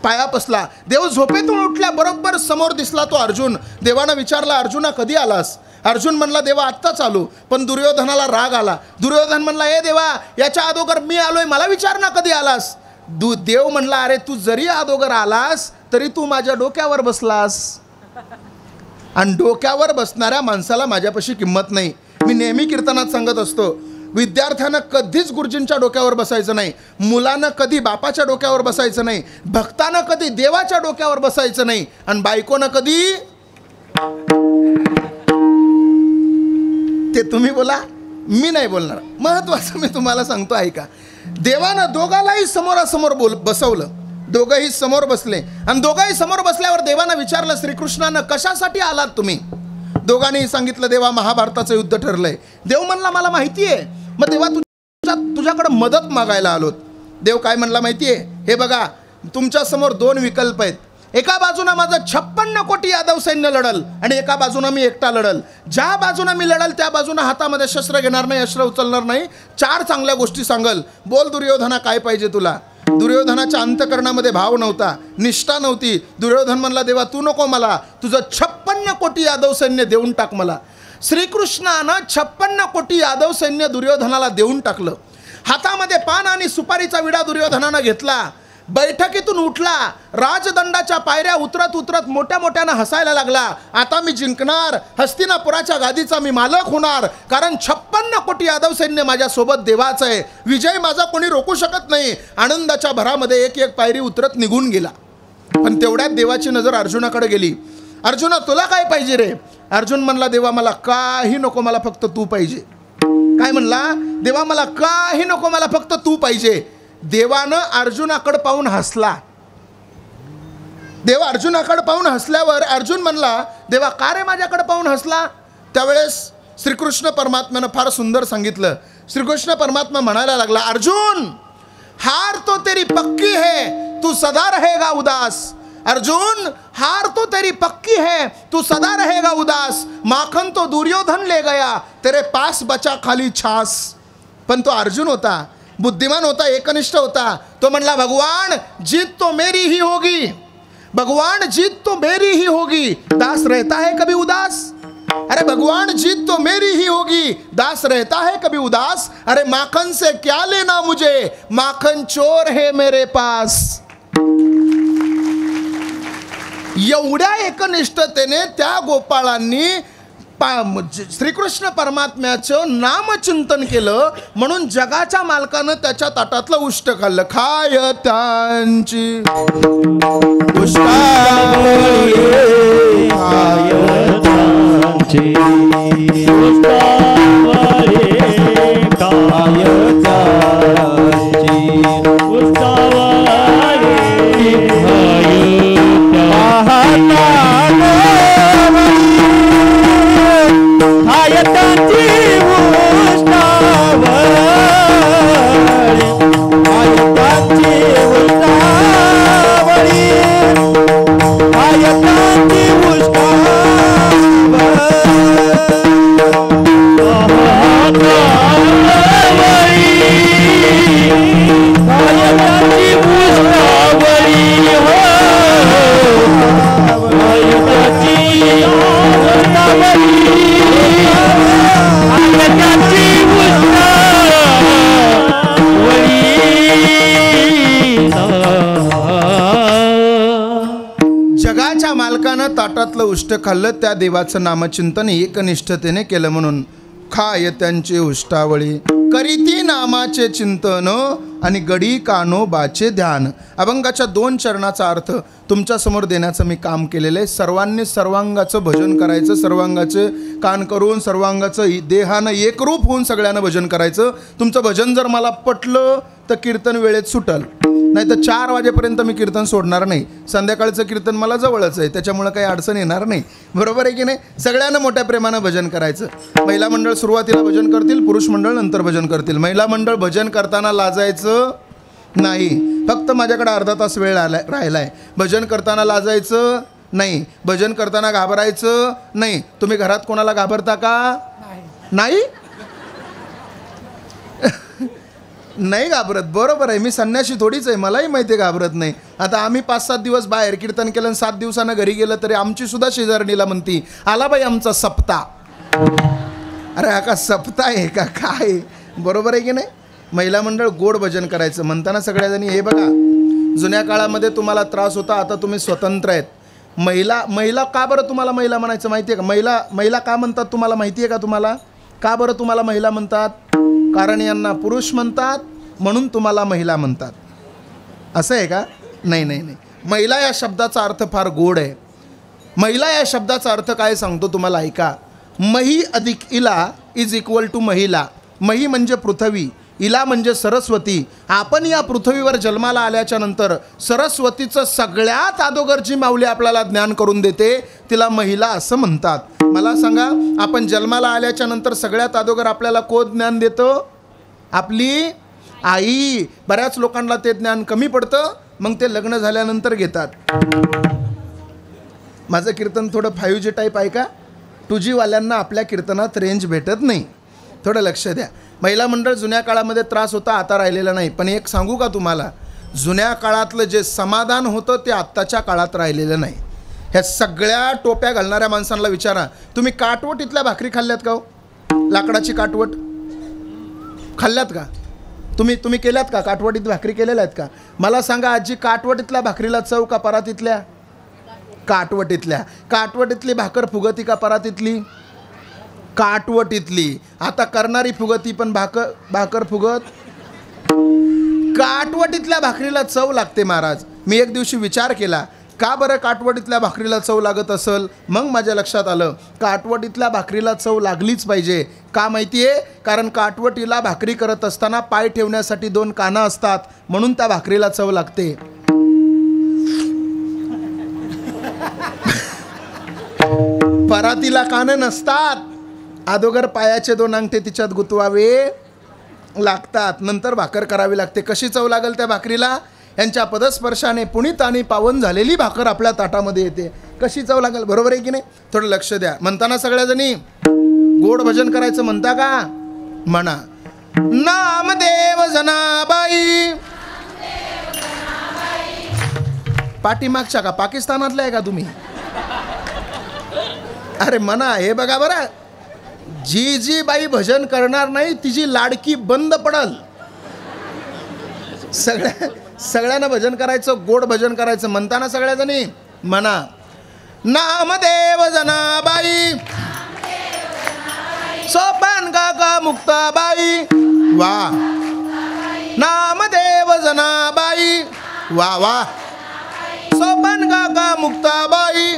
पायापसला. देव झोपेतून उठल्याबरोबर समोर दिसला तो अर्जुन. देवानं विचारला, अर्जुना कधी आलास? अर्जुन म्हणला, देवा आत्ताच आलो. पण दुर्योधनाला राग आला. दुर्योधन म्हणला, ए देवा, याच्या अगोदर मी आलोय, मला विचार ना कधी आलास? देव म्हणला, अरे तू जरी अगोदर आलास तरी तू माझ्या डोक्यावर बसलास, आणि डोक्यावर बसणाऱ्या माणसाला माझ्यापाशी किंमत नाही. मी नेहमी कीर्तनात सांगत असतो, विद्यार्थ्यानं कधीच गुरुजींच्या डोक्यावर बसायचं नाही, मुलानं कधी बापाच्या डोक्यावर बसायचं नाही, भक्तानं कधी देवाच्या डोक्यावर बसायचं नाही, आणि बायकोनं कधी, ते तुम्ही बोला, मी नाही बोलणार. महत्वाचं मी तुम्हाला सांगतो ऐका. देवानं दोघालाही समोरासमोर बसवलं. दोघंही समोर बसले, आणि दोघंही समोर बसल्यावर देवानं विचारलं, श्रीकृष्णानं कशासाठी आलात तुम्ही? दोघांनीही सांगितलं, देवा महाभारताचं युद्ध ठरलंय. देव म्हणला, मला माहिती आहे. मग देवा तुझ्याकडे मदत मागायला आलोत. देव काय म्हणला माहिती आहे? हे बघा, तुमच्या समोर 2 विकल्प आहेत. एका बाजूनं माझं 56 कोटी यादव सैन्य लढल, आणि एका बाजूनं मी एकटा लढल. ज्या बाजूनं मी लढल त्या बाजूनं हातामध्ये शस्त्र घेणार नाही, अस्त्र उचलणार नाही, 4 चांगल्या गोष्टी सांगल. बोल दुर्योधना, काय पाहिजे तुला? दुर्योधनाच्या अंतकरणामध्ये भाव नव्हता, निष्ठा नव्हती. दुर्योधन म्हणला, देवा तू नको मला, तुझं 56 कोटी यादव सैन्य देऊन टाक मला. श्रीकृष्णानं 56 कोटी यादव सैन्य दुर्योधनाला देऊन टाकलं. हातामध्ये पान आणि सुपारीचा विडा दुर्योधनानं घेतला. बैठकीतून उठला. राजदंडाच्या पायऱ्या उतरत उतरत मोठ्या मोठ्यानं हसायला लागला. आता मी जिंकणार, हस्तिनापुराच्या गादीचा मी मालक होणार, कारण 56 कोटी यादव सैन्य माझ्या सोबत देवाचं आहे. विजय माझा कोणी रोखू शकत नाही. आनंदाच्या भरामध्ये एक एक पायरी उतरत निघून गेला. पण तेवढ्यात देवाची नजर अर्जुनाकडे गेली. अर्जुना, तुला काय पाहिजे रे? अर्जुन म्हणला, देवा मला काही नको, मला फक्त तू पाहिजे. काय म्हणला? देवा मला काही नको, मला फक्त तू पाहिजे. देवानं अर्जुनाकडे पाहून हसला. देव अर्जुनाकडे पाहून हसल्यावर अर्जुन म्हणला, देवा का रे माझ्याकडे पाहून हसला? त्यावेळेस श्रीकृष्ण परमात्म्यानं फार सुंदर सांगितलं. श्रीकृष्ण परमात्मा म्हणायला लागला, अर्जुन हार तो तेरी पक्की है, तू सदा रहेगा उदास. अर्जुन हार तो तेरी पक्की है, तू सदा रहेगा उदास. माखन तो दुर्योधन ले गया, तेरे पास बचा खाली छास. पण तो अर्जुन होता, बुद्धिमान होता, एकनिष्ठ होता. तो म्हणला, भगवान जीत तो मेरी ही होगी, भगवान जीत तो मेरी ही होगी, दास रहता है कभी उदास. अरे भगवान जीत तो मेरी ही होगी, दास रहता है कभी उदास. अरे माखन से क्या लेना मुझे, माखन चोर है मेरे पास. एवढ्या एकनिष्ठतेने त्या गोपाळांनी श्रीकृष्ण परमात्म्याचं नामचिंतन केलं, म्हणून जगाच्या मालकानं त्याच्या ताटातलं उष्ट खाल्लं. खायतांची जगाच्या मालकानं ताटातलं उष्ट खाल्लं, त्या देवाचं नामचिंतन एकनिष्ठतेने केलं म्हणून खाय त्यांची उष्टावळी, करीती नामाचे चिंतन आणि गडी कानोबाचे ध्यान. अभंगाच्या 2 चरणाचा अर्थ तुमच्या समोर देण्याचं मी काम केलेलं आहे. सर्वांनी सर्वांगाचं भजन करायचं, सर्वांगाचे कान करून सर्वांगाचं देहानं एकरूप होऊन सगळ्यांना भजन करायचं. तुमचं भजन जर मला पटलं तर कीर्तन वेळेत सुटल, नाही तर 4 वाजेपर्यंत मी कीर्तन सोडणार नाही. संध्याकाळचं कीर्तन मला जवळच आहे, त्याच्यामुळे काही अडचण येणार नाही. बरोबर आहे की नाही? सगळ्यांना मोठ्या प्रेमानं भजन करायचं. महिला मंडळ सुरुवातीला भजन करतील, पुरुष मंडळ नंतर भजन करतील. महिला मंडळ भजन करताना लाजायचं नाही. फक्त माझ्याकडे अर्धा तास वेळ राहिला आहे. भजन करताना लाजायचं नाही, भजन करताना घाबरायचं नाही. तुम्ही घरात कोणाला घाबरता का? नाही नाही घाबरत. बरोबर आहे, मी संन्याशी थोडीच आहे, मलाही माहिती आहे घाबरत नाही. आता आम्ही 5-7 दिवस बाहेर कीर्तन केलं आणि 7 दिवसानं घरी गेलं तरी आमची सुद्धा शेजारणीला म्हणती, आला बाई आमचा सप्ता. अरे हा का सप्ता आहे का काय? बरोबर आहे की नाही? महिला मंडळ गोड भजन करायचं म्हणताना सगळ्याजणी हे बघा, जुन्या काळामध्ये तुम्हाला त्रास होता, आता तुम्ही स्वतंत्र आहेत. महिला का बरं तुम्हाला महिला म्हणायचं माहिती आहे का? महिला का म्हणतात तुम्हाला माहिती आहे का? तुम्हाला का बरं तुम्हाला महिला म्हणतात? कारण यांना पुरुष म्हणतात म्हणून तुम्हाला महिला म्हणतात. असं आहे का? नाही नाही नाही. महिला या शब्दाचा अर्थ फार गोड आहे. महिला या शब्दाचा अर्थ काय सांगतो तुम्हाला, ऐका. मही अधिक इला इज इक्वल टू महिला. मही म्हणजे पृथ्वी, इला म्हणजे सरस्वती. आपण या पृथ्वीवर जन्माला आल्याच्या नंतर सरस्वतीचं सगळ्यात अगोदर जी माऊली आपल्याला ज्ञान करून देते तिला महिला असं म्हणतात. मला सांगा, आपण जन्माला आल्याच्या नंतर सगळ्यात अगोदर आपल्याला कोण ज्ञान देतं? आपली आई. बऱ्याच लोकांना ते ज्ञान कमी पडतं, मग ते लग्न झाल्यानंतर घेतात. माझं कीर्तन थोडं 5G टाईप आहे का? 2G वाल्यांना आपल्या कीर्तनात रेंज भेटत नाही, थोडं लक्ष द्या. महिला मंडळ जुन्या काळामध्ये त्रास होता, आता राहिलेला नाही. पण एक सांगू का तुम्हाला, जुन्या काळातलं जे समाधान होतं ते आत्ताच्या काळात राहिलेलं नाही. ह्या सगळ्या टोप्या घालणाऱ्या माणसांना विचारा, तुम्ही काटवटीतल्या भाकरी खाल्ल्यात का हो? लाकडाची काटवट खाल्ल्यात का? तुम्ही केल्यात का? काटवटीत भाकरी केलेल्या आहेत का? मला सांगा आजी, काटवटीतल्या भाकरीला चव का परातीतल्या? काटवटीतल्या. काटवटीतली भाकर फुगती का परातीतली? काटवटीतली. आता करणारी फुगती पण भाकर फुगत. काटवटीतल्या भाकरीला चव लागते महाराज. मी एक दिवशी विचार केला, का बरं काटवटीतल्या भाकरीला चव लागत असेल? मग माझ्या लक्षात आलं, काटवटीतल्या भाकरीला चव लागलीच पाहिजे. का माहिती आहे? कारण काटवटीला भाकरी करत असताना पाय ठेवण्यासाठी 2 कानं असतात, म्हणून त्या भाकरीला चव लागते. परातीला कानं नसतात. अगोदर पायाचे 2 अंगठे तिच्यात गुंतवावे लागतात, नंतर भाकर करावी लागते. कशी चव लागेल त्या भाकरीला? यांच्या पदस्पर्शाने पुनीत आणि पावन झालेली भाकर आपल्या ताटामध्ये येते. कशी चव लागेल? बरोबर आहे की नाही? थोडं लक्ष द्या. म्हणताना सगळ्याजणी गोड भजन करायचं म्हणता का? म्हणा. नामदेव जनाबाई. पाठीमागच्या का? पाकिस्तानातल्या आहे का तुम्ही? अरे म्हणा. हे बघा बरं, जी बाई भजन करणार नाही तिची लाडकी बंद पडल. सगळ्यांना भजन करायचं, गोड भजन करायचं. म्हणताना सगळ्याजणी म्हणा. नामदेव जनाबाई, सोपान काका मुक्ताबाई. वा. नामदेव जनाबाई. वा वा. सोपान काका मुक्ताबाई.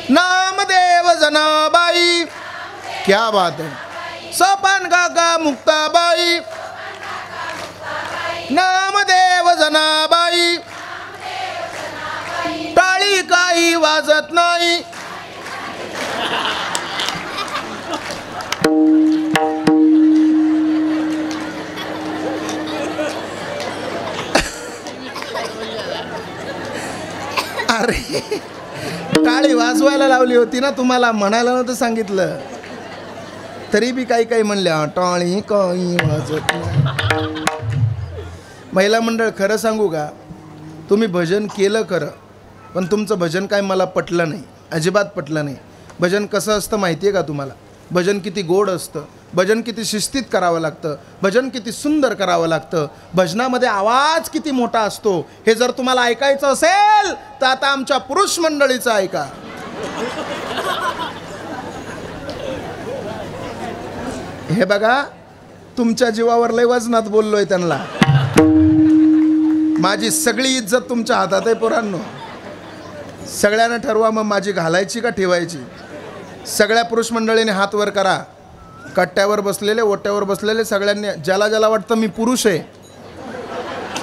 नामदेव जनाबाई. क्या बात है. सोपान काका मुक्ताबाई. नामदेव जनाबाई. टाळी काही वाजत नाही. अरे टाळी वाजवायला लावली होती ना तुम्हाला, म्हणायला नव्हतं सांगितलं. तरी बी काही म्हणल्या टाळी काही वाजत नाही. महिला मंडळ, खरं सांगू का, तुम्ही भजन केलं खरं, पण तुमचं भजन काय मला पटलं नाही, अजिबात पटलं नाही. भजन कसं असतं माहिती आहे का तुम्हाला? भजन किती गोड असतं. भजन किती शिस्तीत करावं लागतं, भजन किती सुंदर करावं लागतं, भजनामध्ये आवाज किती मोठा असतो, हे जर तुम्हाला ऐकायचं असेल तर आता आमच्या पुरुष मंडळीचं ऐका. हे बघा, तुमच्या जीवावर लय वजनात बोललोय त्यांना. माझी सगळी इज्जत तुमच्या हातात आहे पोरांनो. सगळ्यांना ठरवा मग माझी घालायची का ठेवायची. सगळ्या पुरुष मंडळीने हात वर करा. कट्ट्यावर बसलेले, ओट्यावर बसलेले सगळ्यांनी, ज्याला ज्याला वाटतं मी पुरुष आहे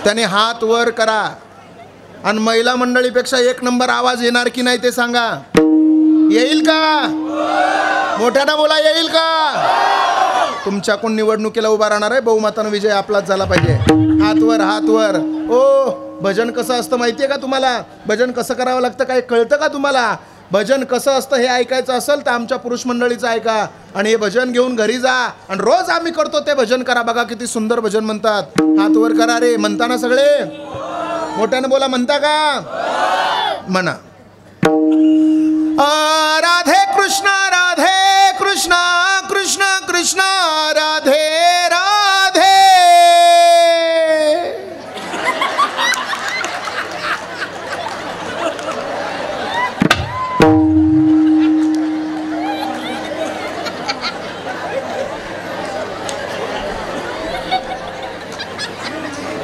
त्याने हात वर करा. आणि महिला मंडळीपेक्षा एक नंबर आवाज येणार की नाही ते सांगा. येईल का? मोठ्यानं बोला, येईल का? तुमच्याकडून निवडणुकीला उभा राहणार आहे, बहुमतानं विजय आपलाच झाला पाहिजे. हात वर, हात वर. ओ, भजन कसं असतं माहिती आहे का तुम्हाला? भजन कसं करावं लागतं काय कळतं का तुम्हाला? भजन कसं असतं हे ऐकायचं असेल तर आमच्या पुरुष मंडळीचं ऐका आणि हे भजन घेऊन घरी जा आणि रोज आम्ही करतो ते भजन करा. बघा किती सुंदर भजन म्हणतात. हात वर करा रे. म्हणता ना सगळे? मोठ्यानं बोला, म्हणता का? म्हणा. राधे कृष्ण, राधे कृष्ण, कृष्ण कृष्ण राधे राधे.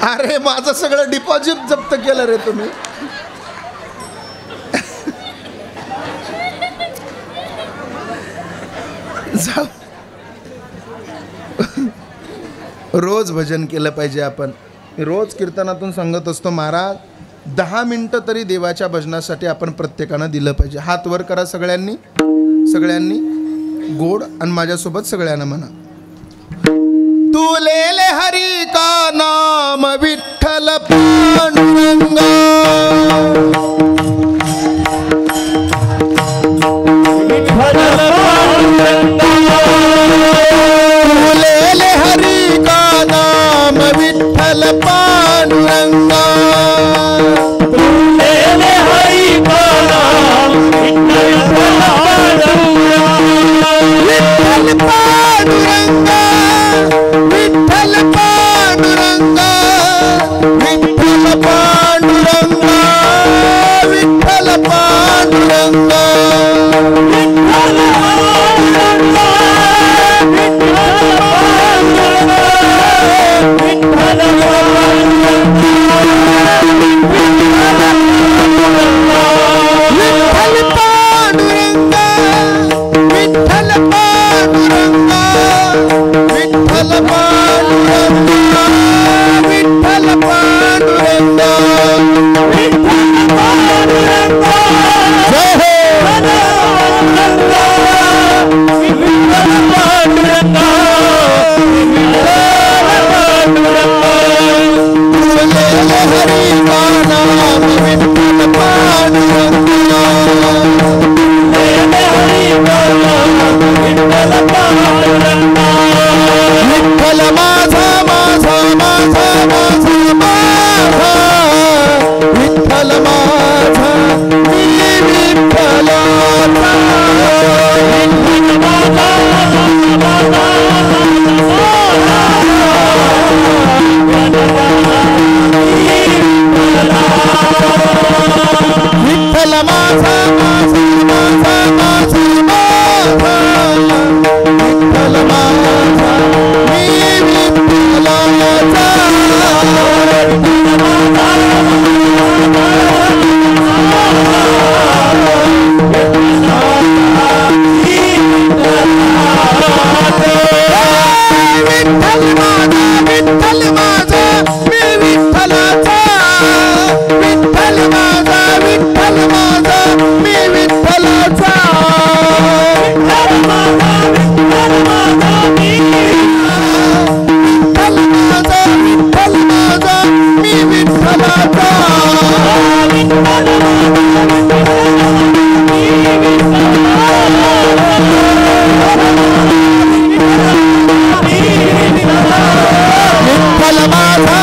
अरे माझं सगळं डिपॉझिट जप्त केलं रे तुम्ही. रोज भजन केलं पाहिजे. आपण रोज कीर्तनातून सांगत असतो महाराज 10 मिनिटं तरी देवाच्या भजनासाठी आपण प्रत्येकानं दिलं पाहिजे. हात वर करा सगळ्यांनी, सगळ्यांनी गोड आणि माझ्यासोबत सगळ्यांना म्हणा. तू ले हरी का नाम विठ्ठल पांडुरंगा. विठ्ठल पांडुरंगा, ले हरी का नाम विठ्ठल पांडुरंगा, विठ्ठल पांडुरंगा, विठ्ठल पांडुरंगा, विठ्ठल पांडुरंगा, विठ्ठल विठ्ठल माझा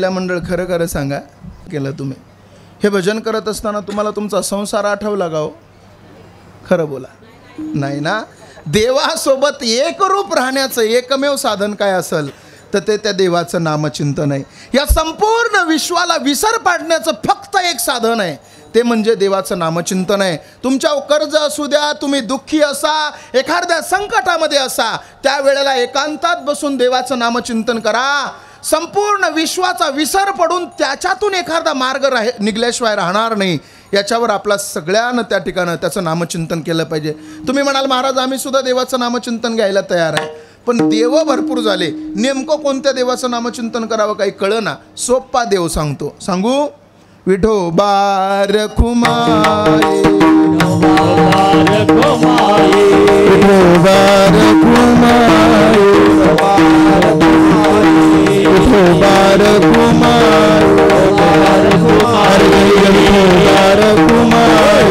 महिला मंडळ खरं खरं सांगा केलं तुम्ही हे भजन करत असताना तुम्हाला तुमचा संसार आठवला का हो? खरं बोला. नाही ना. देवासोबत एकरूप राहण्याचं एकमेव साधन काय असेल तर ते त्या देवाचं नामचिंतन आहे. या संपूर्ण विश्वाला विसर पाडण्याचं फक्त एक साधन आहे, ते म्हणजे देवाचं नामचिंतन आहे. तुमच्यावर कर्ज असू द्या, तुम्ही दुःखी असा, एखाद्या संकटामध्ये असा, त्यावेळेला एकांतात बसून देवाचं नामचिंतन करा. संपूर्ण विश्वाचा विसर पडून त्याच्यातून एखादा मार्ग निघल्याशिवाय राहणार नाही. याच्यावर आपला सगळ्यांना त्या ठिकाणं त्याचं नामचिंतन केलं पाहिजे. तुम्ही म्हणाल महाराज आम्ही सुद्धा देवाचं नामचिंतन घ्यायला तयार आहे, पण देव भरपूर झाले, नेमकं कोणत्या देवाचं नामचिंतन करावं काही कळना. सोप्पा देव सांगतो. सांगू? विठोबा रखुमाई, विठोबा रखुमाई, विठोबा रखुमाई, विठोबा रखुमाई, विठोबा रखुमाई,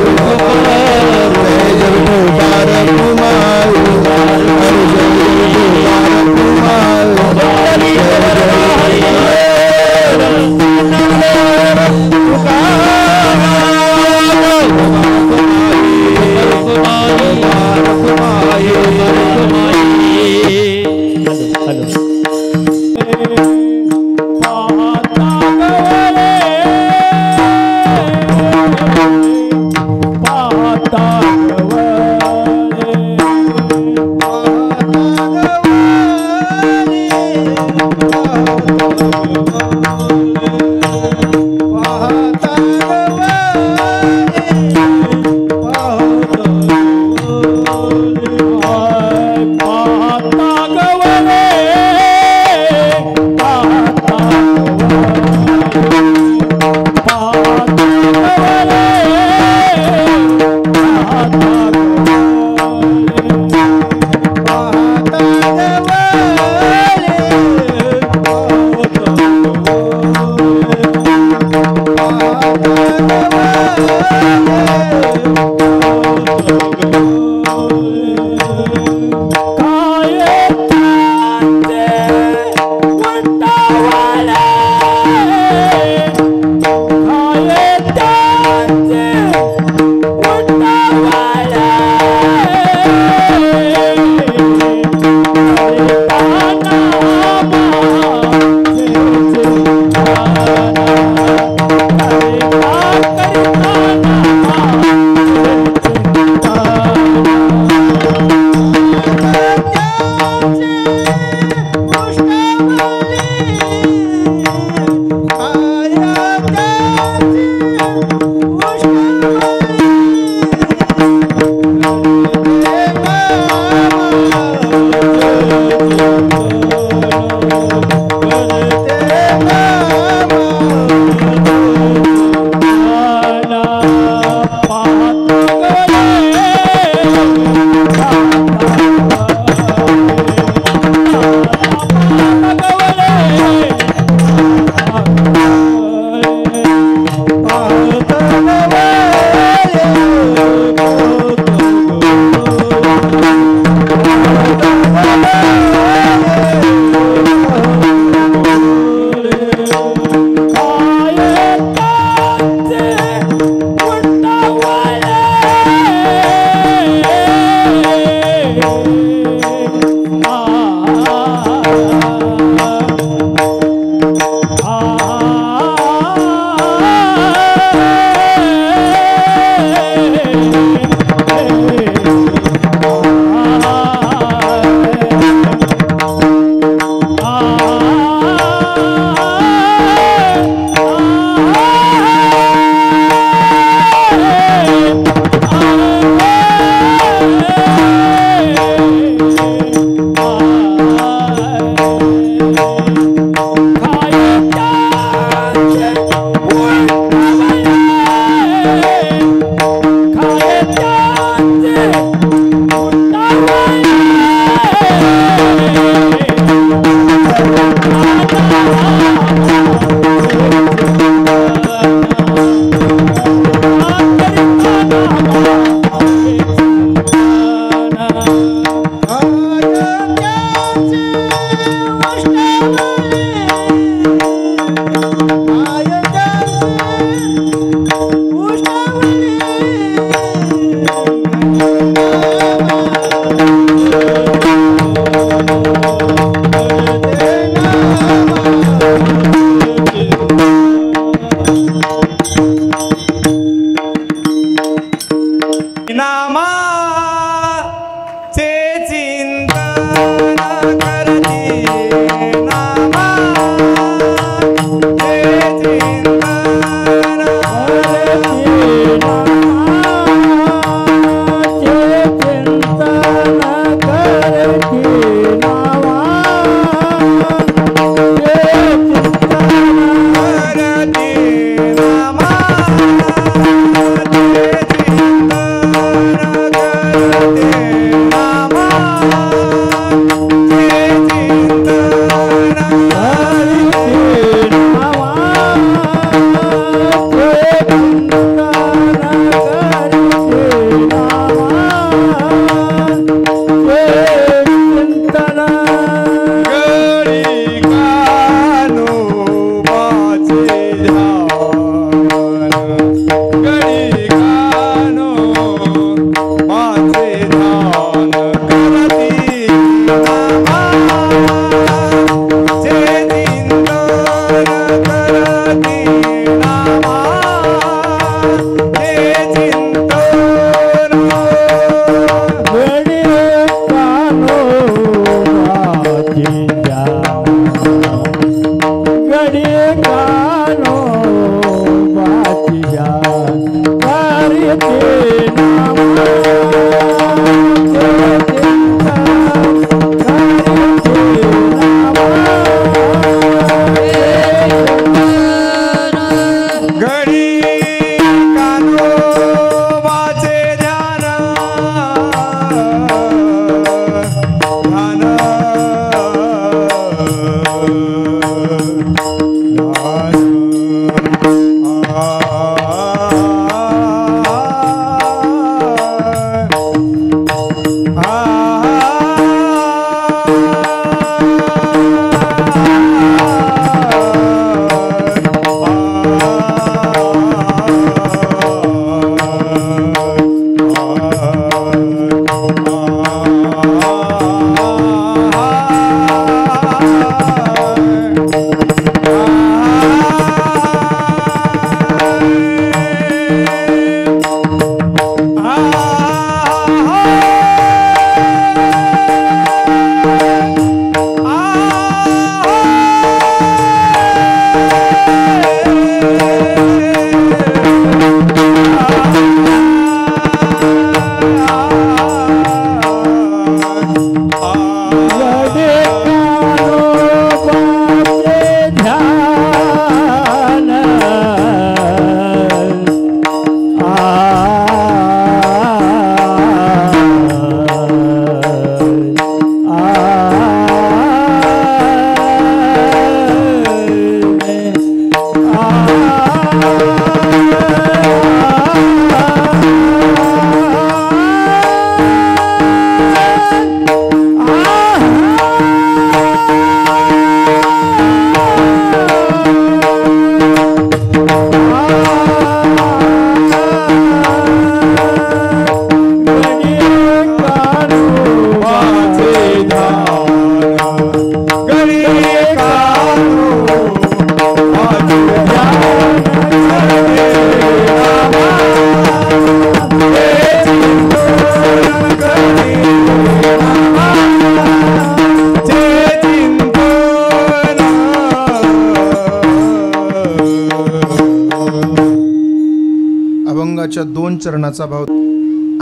2 चरणाचा भाव.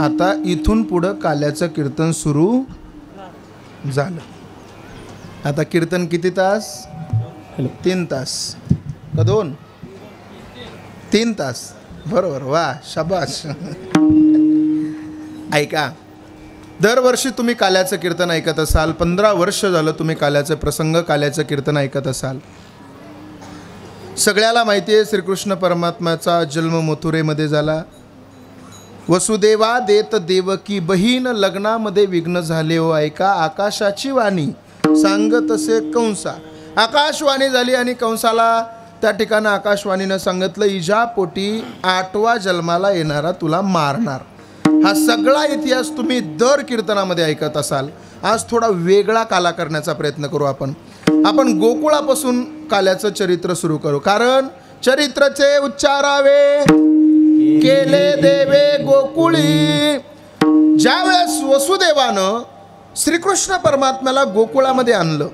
आता इथून पुढं काल्याचं कीर्तन सुरू झालं. आता कीर्तन किती तास? 3 तास का 2? 3 तास. बरोबर, वा शाबाश. ऐका, दरवर्षी तुम्ही काल्याचं कीर्तन ऐकत असाल. 15 वर्ष झालं तुम्ही काल्याचे प्रसंग, काल्याचं कीर्तन ऐकत असाल. सगळ्याला माहिती आहे श्रीकृष्ण परमात्म्याचा जन्म मथुरेमध्ये झाला. वसुदेवा देत देवकी बहीण लग्नामध्ये विघ्न झाले हो. ऐका, आकाशाची वाणी सांगत असे कंसा. आकाशवाणी झाली आणि कंसाला त्या ठिकाणी आकाशवाणीनं सांगितलं, इजा पोटी 8वा जन्माला येणारा तुला मारणार. हा सगळा इतिहास तुम्ही दर कीर्तनामध्ये ऐकत असाल. आज थोडा वेगळा काला करण्याचा प्रयत्न करू आपण. गोकुळापासून काल्याचं चरित्र सुरू करू. कारण चरित्रचे उच्चारावे केले देवे गोकुळी. ज्यावेळेस वसुदेवानं श्रीकृष्ण परमात्म्याला गोकुळामध्ये आणलं,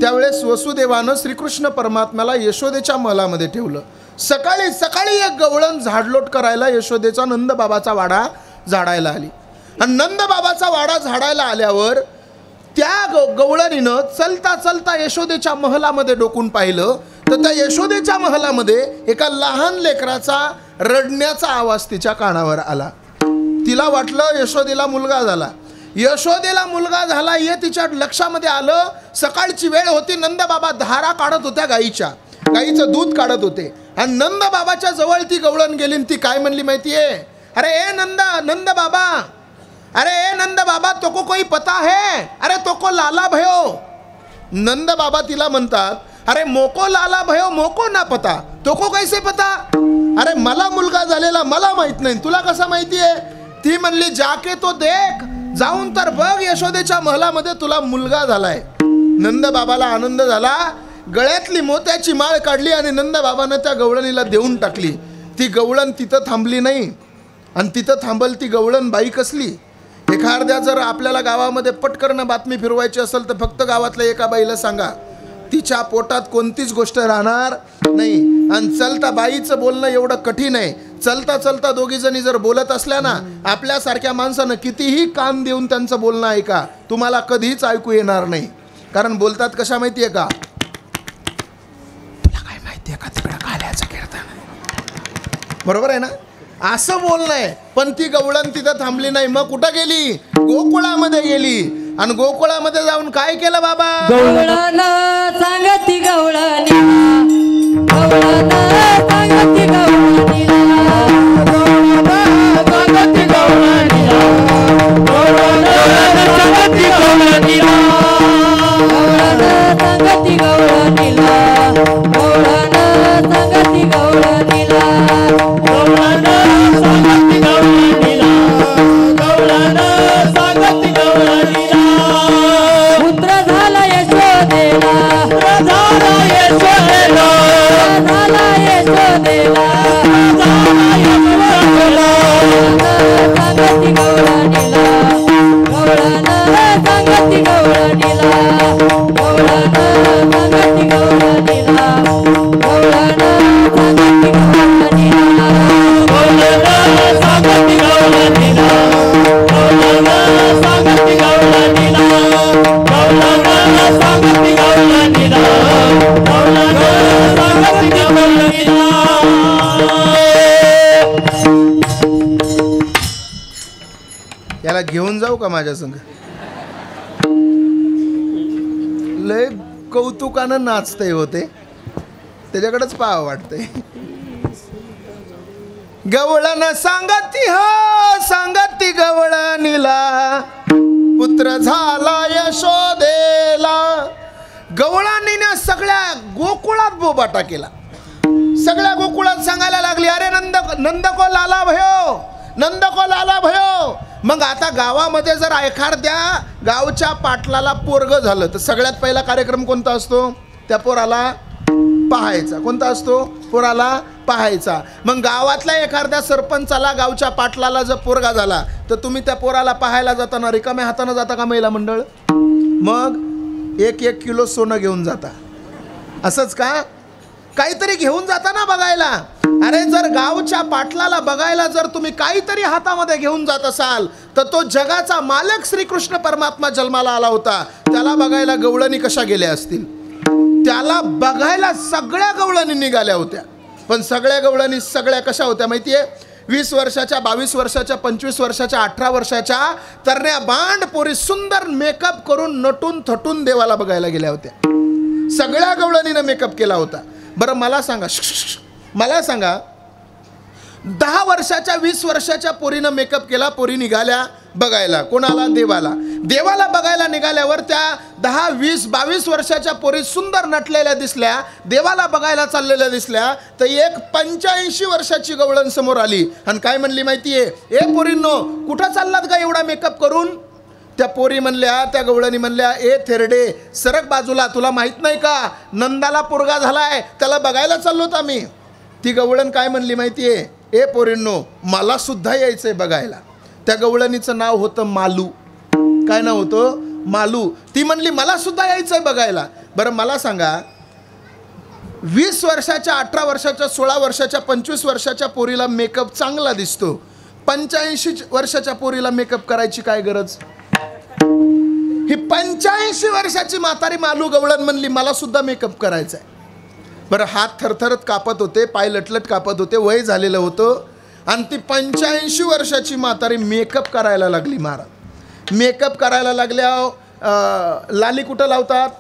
त्यावेळेस वसुदेवानं श्रीकृष्ण परमात्म्याला यशोदेच्या महलामध्ये ठेवलं. सकाळी सकाळी एक गवळण झाडलोट करायला यशोदेचा नंदबाबाचा वाडा झाडायला आली. आणि नंदबाबाचा वाडा झाडायला आल्यावर त्या गवळणीनं चलता चलता यशोदेच्या महलामध्ये डोकून पाहिलं तर त्या यशोदेच्या महलामध्ये एका लहान लेकराचा रडण्याचा आवाज तिच्या कानावर आला. तिला वाटलं यशोदेला मुलगा झाला. यशोदेला मुलगा झाला हे तिच्या लक्षामध्ये आलं. सकाळची वेळ होती. नंदबाबा धारा काढत होत्या गाईच्या, गाईचं दूध काढत होते. आणि नंदबाबाच्या जवळ ती गवळण गेली. ती काय म्हणली माहितीये? अरे ए नंद बाबा, अरे ए नंद बाबा, तो को कोई पता है? अरे तो को लाला भयो. नंद बाबा तिला म्हणतात, अरे मोको लाला भयो, मोको ना पता, तो को कैसे पता? अरे मला मुलगा झालेला मला माहित नाही, तुला कसं माहितीये? ती म्हणली जाके तो देख, जाऊन तर बघ यशोदेच्या महलामध्ये तुला मुलगा झालाय. नंद बाबाला आनंद झाला. गळ्यातली मोत्याची माळ काढली आणि नंद बाबानं त्या गवळणीला देऊन टाकली. ती गवळण तिथं थांबली नाही. आणि तिथं थांबल ती गवळण बाई कसली? एखाद्या जर आपल्याला गावामध्ये पटकन बातमी फिरवायची असेल तर फक्त गावातल्या एका बाईला सांगा, तिच्या पोटात कोणतीच गोष्ट राहणार नाही. आणि चलता बाईचं बोलणं एवढं कठीण आहे. चलता चलता दोघी जणी जर बोलत असल्या ना, आपल्यासारख्या माणसानं कितीही कान देऊन त्यांचं बोलणं ऐका, तुम्हाला कधीच ऐकू येणार नाही. कारण बोलतात कशा माहितीये का? तुला काय माहितीये का तिकडं काल्याचं कीर्तन? बरोबर आहे ना? असं बोलणं आहे. पण ती गवळण तिथं थांबली नाही. मग कुठं गेली? गोकुळामध्ये गेली. आणि गोकुळामध्ये जाऊन काय केलं बाबा? गवळण सांगती गवळणीला, गवळण सांगती गवळणीला, गवळण सांगती गवळणीला, गवळण सांगती गवळणीला, गवळण सांगती गवळणीला, गवळण सांगती गवळणीला, गवळण सांगती गवळणीला, गवळण सांगती गवळणीला. पुत्र झाला यशोदेला, पुत्र झाला यशोदेला, झाला यशोदेला, झाला यशोदेला. सांगती गवळणीला, गवळण सांगती गवळणीला, गवळण सांगती गवळणीला, गवळण सांगती गवळणीला, गवळण सांगती गवळणीला, गवळण सांगती गवळणीला, गवळण सांगती गवळणीला, गवळण सांगती गवळणीला. याला घेऊन जाऊ का माझ्या संग? लय कौतुकानं नाचतंय होते, त्याच्याकडेच पाहावं वाटतंय. गवळण सांगती हो, सांगती गवळणीला, पुत्र झाला यशोदेला. गवळणीने सगळ्या गोकुळात बोबाटा केला. सगळ्या गोकुळात सांगायला लागली, अरे नंद को लाला भयो, नंद को लाला भयो. मग आता गावामध्ये जर एखाद्या गावच्या पाटलाला पोरग झालं तर सगळ्यात पहिला कार्यक्रम कोणता असतो? त्या पोराला पाहायचा. कोणता असतो? पोराला पाहायचा. मग गावातल्या एखाद्या सरपंचाला, गावच्या पाटलाला जर पोरगा झाला तर तुम्ही त्या पोराला पाहायला जाताना रिकाम्या हातानं जाता का महिला मंडळ? मग 1-1 किलो सोनं घेऊन जाता. असंच का? काहीतरी घेऊन जाता ना बघायला. अरे जर गावच्या पाटलाला बघायला जर तुम्ही काहीतरी हातामध्ये घेऊन जात असाल तर तो जगाचा मालक श्रीकृष्ण परमात्मा जन्माला आला होता. त्याला बघायला गवळणी कशा गेल्या असतील? त्याला बघायला सगळ्या गवळणी निघाल्या होत्या. पण सगळ्या गवळणी सगळ्या कशा होत्या माहितीये? 20 वर्षाच्या, 22 वर्षाच्या, 25 वर्षाच्या, 18 वर्षाच्या तरण्या बांड पोरी सुंदर मेकअप करून नटून थटून देवाला बघायला गेल्या होत्या. सगळ्या गवळणीनं मेकअप केला होता. बरं मला सांगा, मला सांगा, 10 वर्षाच्या 20 वर्षाच्या पोरीनं मेकअप केला, पोरी निघाल्या बघायला कोणाला? देवाला. देवाला बघायला निघाल्यावर त्या 10, 20, 22 वर्षाच्या पोरी सुंदर नटलेल्या दिसल्या, देवाला बघायला चाललेल्या दिसल्या. तर एक 85 वर्षाची गवळण समोर आली आणि काय म्हणली माहितीये? ए पोरींनो, कुठं चाललात का एवढा मेकअप करून? त्या पोरी म्हणल्या, त्या गवळणी म्हणल्या, ए थेरडे सरक बाजूला, तुला माहित नाही का नंदाला पोरगा झालाय, त्याला बघायला चाललोत आम्ही. ती गवळण काय म्हणली माहितीये? ए पोरींनो, मला सुद्धा यायचंय बघायला. त्या गवळणीचं नाव होतं मालू. काय नाव होतं? मालू. ती म्हणली मला सुद्धा यायचंय बघायला. बरं मला सांगा, 20 वर्षाच्या, 18 वर्षाच्या, 16 वर्षाच्या, 25 वर्षाच्या पोरीला मेकअप चांगला दिसतो, 85 वर्षाच्या पोरीला मेकअप करायची काय गरज? ही 85 वर्षाची म्हातारी मालू गवळण म्हणली मला सुद्धा मेकअप करायचा आहे. बरं हात थरथरत कापत होते, पाय लटलट कापत होते, वय झालेलं होतं आणि ती 85 वर्षाची म्हातारी मेकअप करायला लागली. महाराज मेकअप करायला लागल्या. लाली कुठं लावतात?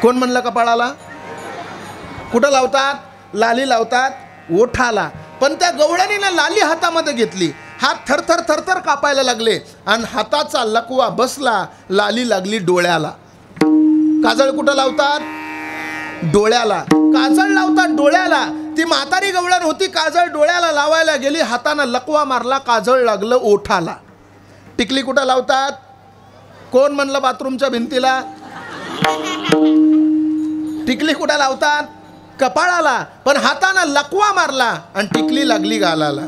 कोण म्हणलं कपाळाला? कुठं लावतात? लाली लावतात ओठाला. पण त्या गवळणीनं लाली हातामध्ये घेतली, हात थरथर थरथर कापायला लागले आणि हाताचा लकवा बसला, लाली लागली डोळ्याला. काजळ कुठं लावतात? डोळ्याला. काजळ लावतात डोळ्याला. ती म्हातारी गवळण होती, काजळ डोळ्याला लावायला गेली, हातानं लकवा मारला, काजळ लागलं ओठाला. टिकली कुठं लावतात? कोण म्हणलं बाथरूमच्या भिंतीला? टिकली कुठं लावतात? कपाळाला. पण हातानं लकवा मारला आणि टिकली लागली गालाला.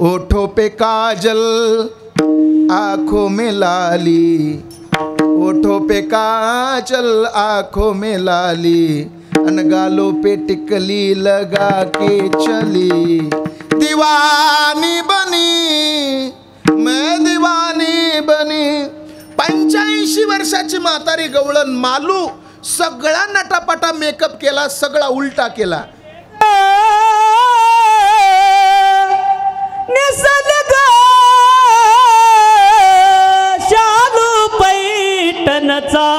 ओठों पे काजल आँखों में लाली, ओठों पे काजल आँखों में लाली, अनगालों पे टिकली लगा के चली, दीवानी बनी मैं दीवानी बनी. 85 वर्षाची म्हातारी गवळण मालू सगळा नटापटा मेकअप केला, सगळा उलटा केला. शालू पैठणचा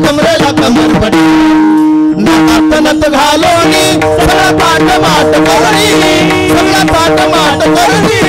कमरेला घालोनी सगळा पाठ माट करुणी सगळा पाठ माट करुणी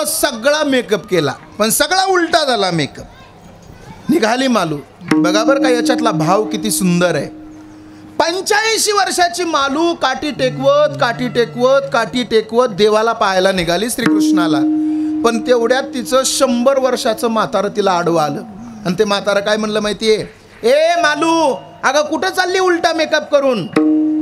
सगळा मेकअप केला पण सगळा उलटा झाला मेकअप निघाली मालू बघा बरं का याच्यातला भाव किती सुंदर आहे 85 वर्षाची मालू काठी टेकवत देवाला पाहायला निघाली श्रीकृष्णाला पण तेवढ्यात तिचं 100 वर्षाचं म्हातारं तिला आडवं आलं आणि ते म्हातारं काय म्हणलं माहितीये ए मालू अगं कुठं चालली उलटा मेकअप करून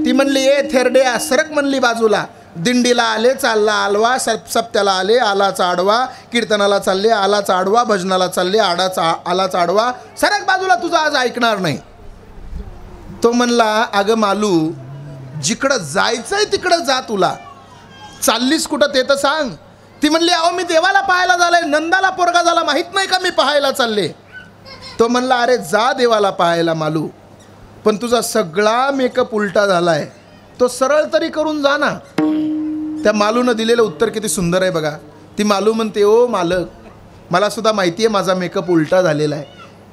ती म्हणली ए थेरडे सरक म्हणली बाजूला दिंडीला आले चालला आलवा सप्त्याला आले आलाचा आडवा कीर्तनाला चालले आलाचा आडवा भजनाला चालले आलाचा आडवा सरक बाजूला तुझं आज ऐकणार नाही तो म्हणला अगं मालू जिकडं जायचंय तिकडं जा तुला चाललीस कुठं ते तर सांग ती म्हणली अहो मी देवाला पाहायला झालंय नंदाला पोरगा झाला माहित नाही का मी पाहायला चालले तो म्हणला अरे जा देवाला पाहायला मालू पण तुझा सगळा मेकअप उलटा झालाय तो सरळ तरी करून जा ना त्या मालूनं दिलेलं उत्तर किती सुंदर आहे बघा ती मालू म्हणते ओ मालक मला सुद्धा माहिती आहे माझा मेकअप उलटा झालेला आहे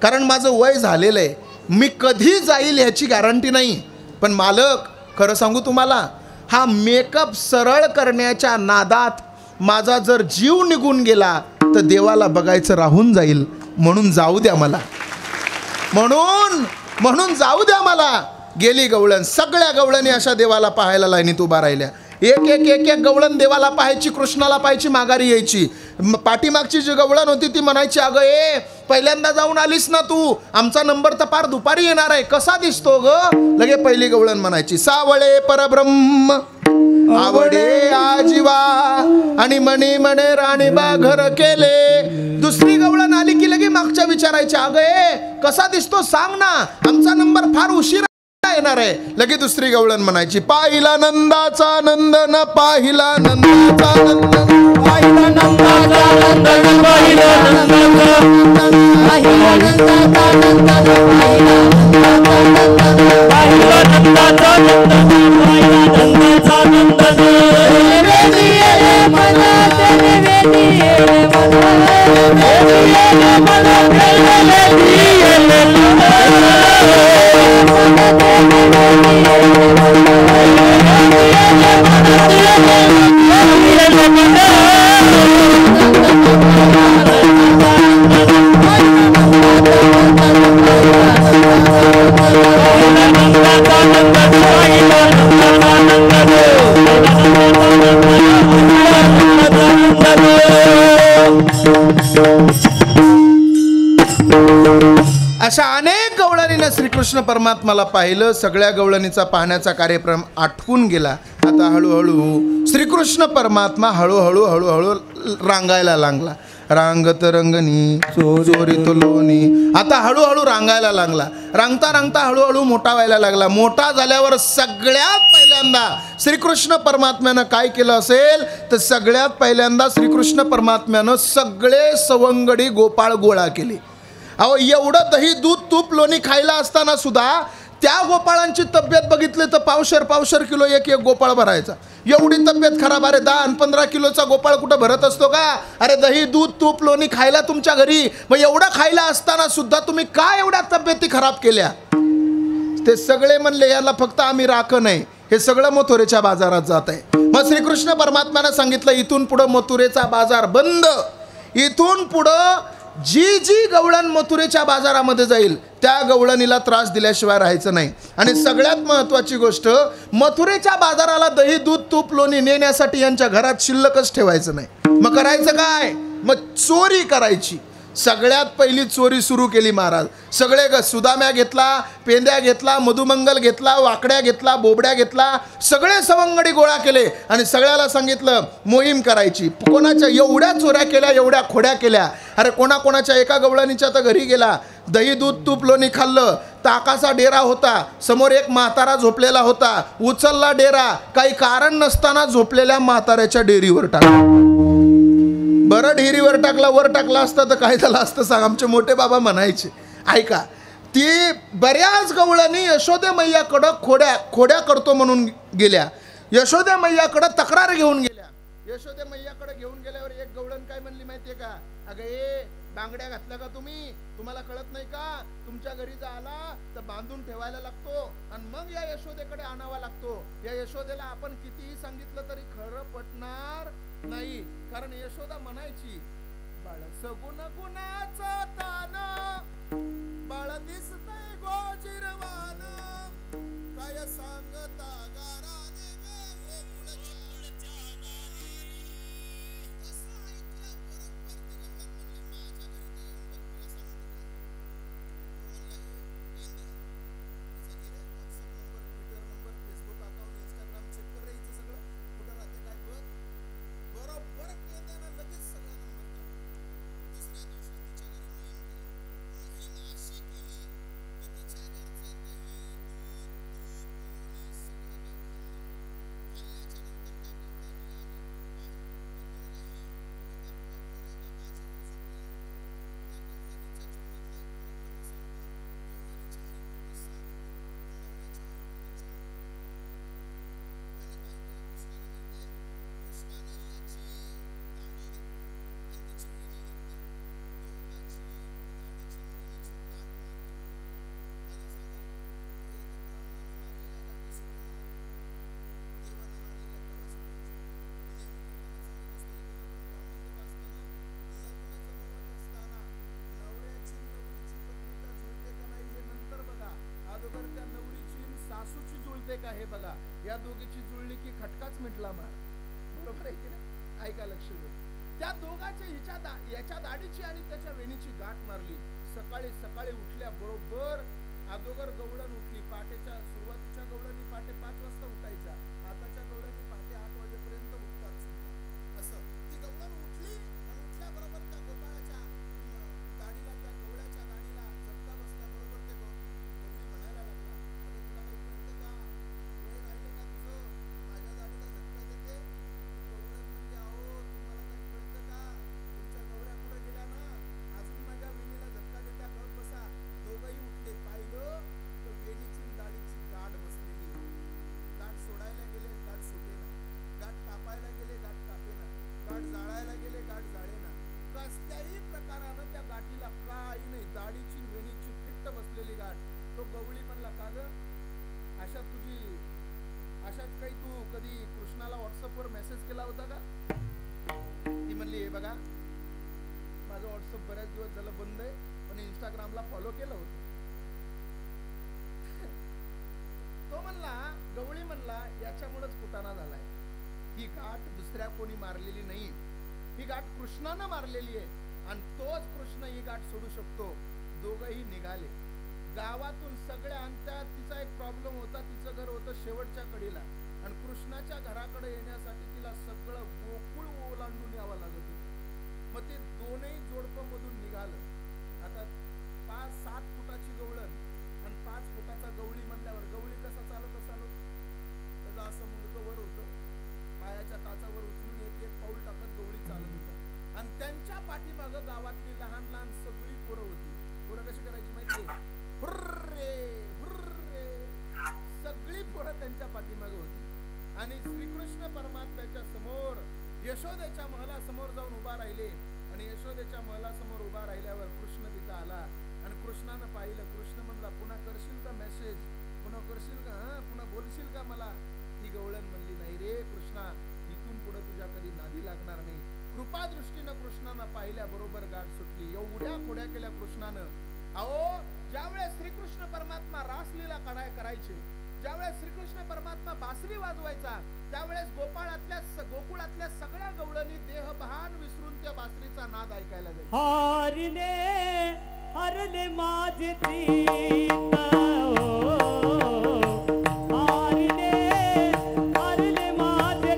कारण माझं वय झालेलं आहे मी कधी जाईल ह्याची गॅरंटी नाही पण मालक खरं सांगू तुम्हाला हा मेकअप सरळ करण्याच्या नादात माझा जर जीव निघून गेला तर देवाला बघायचं राहून जाईल म्हणून जाऊ द्या मला म्हणून जाऊ द्या मला गेली गवळण सगळ्या गवळणी अशा देवाला पाहायला लाईनीत उभा राहिल्या एक गवळण देवाला पाहायची कृष्णाला पाहायची माघारी यायची पाठीमागची जी गवळण होती ती म्हणायची अगं ए पहिल्यांदा जाऊन आलीस ना तू आमचा नंबर तर पार दुपारी येणार आहे कसा दिसतो ग लगे पहिली गवळण म्हणायची सावळे परब्रह्म आवडे आजीवा आणि मणी मणे राणी बा घर केले दुसरी गवळण आली की लगे मागच्या विचारायची अगं ए कसा दिसतो सांग ना आमचा नंबर फार उशीर येणार आहे लगे दुसरी गवळण म्हणायची पाहिला नंदाचा नंदन पाहिला नंदाचा नंदन पाहिला नंदाचा नंदन पाहिला नंदाचा नंदन पाहिला नंदाचा नंदन पाहिला नंदाचा नंदन वेदिये मला वेदिये मला अशा अनेक गवळणीने श्रीकृष्ण परमात्माला पाहिलं सगळ्या गवळणीचा पाहण्याचा कार्यक्रम आटकून गेला आता हळूहळू श्रीकृष्ण परमात्मा हळूहळू रांगायला लागला रांगत रंगनी चोरी तो लोणी आता हळूहळू रांगायला लागला रांगता हळूहळू मोठा व्हायला लागला मोठा झाल्यावर सगळ्यात पहिल्यांदा श्रीकृष्ण परमात्म्यानं काय केलं असेल तर सगळ्यात पहिल्यांदा श्रीकृष्ण परमात्म्यानं सगळे सवंगडी गोपाळ गोळा केले अहो एवढं दही दूध तूप लोणी खायला असताना सुद्धा त्या गोपाळांची तब्येत बघितली तर पावशर किलो एक गोपाळ भरायचा एवढी तब्येत खराब अरे 10 आणि 15 किलोचा गोपाळ कुठं भरत असतो का अरे दही दूध तूप लोणी खायला तुमच्या घरी मग एवढं खायला असताना सुद्धा तुम्ही का एवढ्या तब्येती खराब केल्या ते सगळे म्हणले याला फक्त आम्ही राखं नाही हे सगळं मथुरेच्या बाजारात जात आहे मग श्रीकृष्ण परमात्म्यानं सांगितलं इथून पुढं मथुरेचा बाजार बंद इथून पुढं जी गवळण मथुरेच्या बाजारामध्ये जाईल त्या गवळणीला त्रास दिल्याशिवाय राहायचं नाही आणि सगळ्यात महत्त्वाची गोष्ट मथुरेच्या बाजाराला दही दूध तूप लोणी नेण्यासाठी यांच्या घरात शिल्लकच ठेवायचं नाही मग करायचं काय मग चोरी करायची सगळ्यात पहिली चोरी सुरू केली महाराज. सगळे सुदाम्या घेतला, पेंद्या घेतला, मधुमंगल घेतला, वाकड्या घेतला, बोबड्या घेतला, सगळे सवंगडी गोळा केले आणि सगळ्याला सांगितलं मोहीम करायची. कोणाच्या एवढ्या चोऱ्या केल्या, एवढ्या खोड्या केल्या. अरे कोणाच्या एका गवळणीच्या तर घरी गेला, दही दूध तूप लोणी खाल्लं, ताकाचा डेरा होता, समोर एक म्हातारा झोपलेला होता, उचलला डेरा, काही कारण नसताना झोपलेल्या म्हाताऱ्याच्या डेरीवर टाकला. बरं डेरीवर टाकला, वर टाकला असता तर काय झालं असतं सांग. आमचे मोठे बाबा म्हणायचे. ऐका, ती बऱ्याच गवळणी यशोदे मैयाकडं खोड्या करतो म्हणून गेल्या. यशोदे मैयाकडं तक्रार घेऊन गेल्या. यशोदे मैयाकडे घेऊन गेल्यावर एक गवळण काय म्हणली माहितीये का? अगं ए बांगड्या घातल्या का तुम्हाला कळत नाही का? तुमच्या घरी जर आला तर बांधून ठेवायला लागतो आणि मग या यशोदेकडे आणावा लागतो. या यशोदेला आपण कितीही सांगितलं तरी खरं पटणार नाही. कारण यशोदा म्हणायची, बाळ सगुण गुणाचं तान, बाळ दिसतंय गोजिरवान, काय सांगता गाराने गे गोकुळच्या नारी. असं ऐकलं बरोबर ती गंमत म्हणली, माझ्या घरी तर येऊन बघ तुला सांगतो का. म्हणलं ये WhatsApp number, Twitter number, Facebook account, Instagram check कर रे, हिचं सगळं कुठं राहते काय बघ. बरोबर केंद्रानं लगेच सगळा नंबर काढला. दुसऱ्या दिवशी तिच्या घरी मोहीम केली. मोहीम अशी केली की तिच्या घरचं दही दूध तूप लोणी सगळं काही खाल्लं. खाल्ल्याच्या नंतर काय करता येईल आणि दोघंही एका कोपऱ्यात बाजूवर झोपलेले होते. त्या गवळणीच्या चुलीतला एक मोठा मसाला होता. गवळणीच्या आईवरती साप होते, नवऱ्याच्या आईवरती चांद होते. आणि काय केलं कृष्णाने माहितीये? कृष्णाने याची दाढी घेतली आणि तिची वेणी घेतली, दोघाची दाढीची वेणीची गाठ मारली. मला सांगा, हे तर ब्राह्मणानं मारलेल्या गाठी सुटू म्हणा, देवानं मारलेल्या कवा सुटायच्या? नेहमी कीर्तनात सांगत असतो, एखादा कोणी ब्राह्मण लोक असताना, लग्न जमवत असताना नवऱ्याची नवरीची पत्रिका जुळते का नाही हे नंतर बघा, अगोदर त्या नवरीची सासूची जुळते का हे बघा. या दोघीची जुळली की खटकाच मिटला मार. बरोबर आहे की नाही? ऐका लक्ष देऊ. त्या दोघांच्या याच्या दाढीची आणि त्याच्या वेणीची गाठ मारली. सकाळी सकाळी उठल्या बरोबर अगोदर गवळण उठली. पहाटेच्या सुरुवातीच्या गवळणी पहाटे 5 वाजता उठायच्या, आताच्या गवळणी पहाटे 8 वाजेपर्यंत उठतात सुद्धा. असं ती गवळण उठली आणि उठल्याबरोबर त्या गोपाळाच्या दाढीला, त्या गवळ्याच्या दाढीला झटका बसल्याबरोबर ते गवळी म्हणायला लागला, अगं तुला काही कळतं का? वय राहिलं का तुझं? माझ्या दाढीला झटका देते. गवळण म्हणजे अहो तुम्हाला काही कळतं का? तुमच्या गवऱ्या पुढे गेल्या ना, अजून माझ्या वेणीला झटका देत्या, गप बसा. दोघंही उठले. पाहिलं तर वेणीची दाढीची गाठ बसलेली. गाठ सोडायला गेले, गाठ सुटेना. गाठ कापायला गेले, गाठ कापेना. गाठ जाळायला गेले, गाठ जाळेना. कसल्याही प्रकारानं त्या गाठीला काही नाही. दाढीची वेणीची फिट्ट बसलेली गाठ. तो गवळी म्हणला, का ग अशात काही तू कधी कृष्णाला व्हॉट्सअपवर मेसेज केला होता का? ती म्हणली, हे बघा माझं व्हॉट्सअप बऱ्याच दिवस झालं बंद आहे, पण इंस्टाग्रामला फॉलो केलं होतं. तो म्हणला, गवळी म्हणला, याच्यामुळेच कुटाणा झालाय. ही गाठ दुसऱ्या कोणी मारलेली नाही, ही गाठ कृष्णानं मारलेली आहे आणि तोच कृष्ण ही गाठ सोडू शकतो. दोघंही निघाले गावातून सगळ्या. आणि तिचा एक प्रॉब्लेम होता, तिचं घर होतं शेवटच्या कडेला आणि कृष्णाच्या घराकडे येण्यासाठी तिला सगळं गोकुळ ओलांडून यावं लागत होतं. मग ते दोनही जोडपं मधून निघालं. आता 5-7 फुटाची गवळण आणि 5 फुटाचा गवळी म्हणल्यावर गवळी कसा चालत असालो? त्याचं असं मुंडकं वर होतं, पायाच्या टाचावर उचलून एक पाऊल टाकत गवळी चालत होता आणि त्यांच्या पाठीमागं गावातली लहान लहान सगळी पोरं होती. पोरं कशी करायची माहितीये? हुर्रे हुर्रे, सगळी पोरं त्यांच्या पाठीमागे होती. आणि श्रीकृष्ण परमात्म्याच्या समोर यशोदेच्या महलासमोर जाऊन उभा राहिले आणि यशोदेच्या महलासमोर उभा राहिल्यावर कृष्ण तिथं आला आणि कृष्णानं पाहिलं. कृष्ण म्हणला, पुन्हा करशील का मेसेज? पुन्हा करशील का? पुन्हा बोलशील का मला? ती गवळण म्हणली, नाही रे कृष्णा, इथून पुढे तुझ्या कधी नादी लागणार नाही. कृपा दृष्टीनं कृष्णानं पाहिल्या बरोबर गाठ सुटली. एवढ्या खोड्या केल्या कृष्णानं. अहो ज्यावेळेस श्रीकृष्ण परमात्मा रासलीला करायचे, ज्यावेळेस श्रीकृष्ण परमात्मा बासरी वाजवायचा त्यावेळेस गोकुळातल्या सगळ्या गवळणी देह भान विसरून त्या बासरीचा नाद ऐकायला जायचा. हरले माझे चित्त हरले माझे चित्त हरले माझे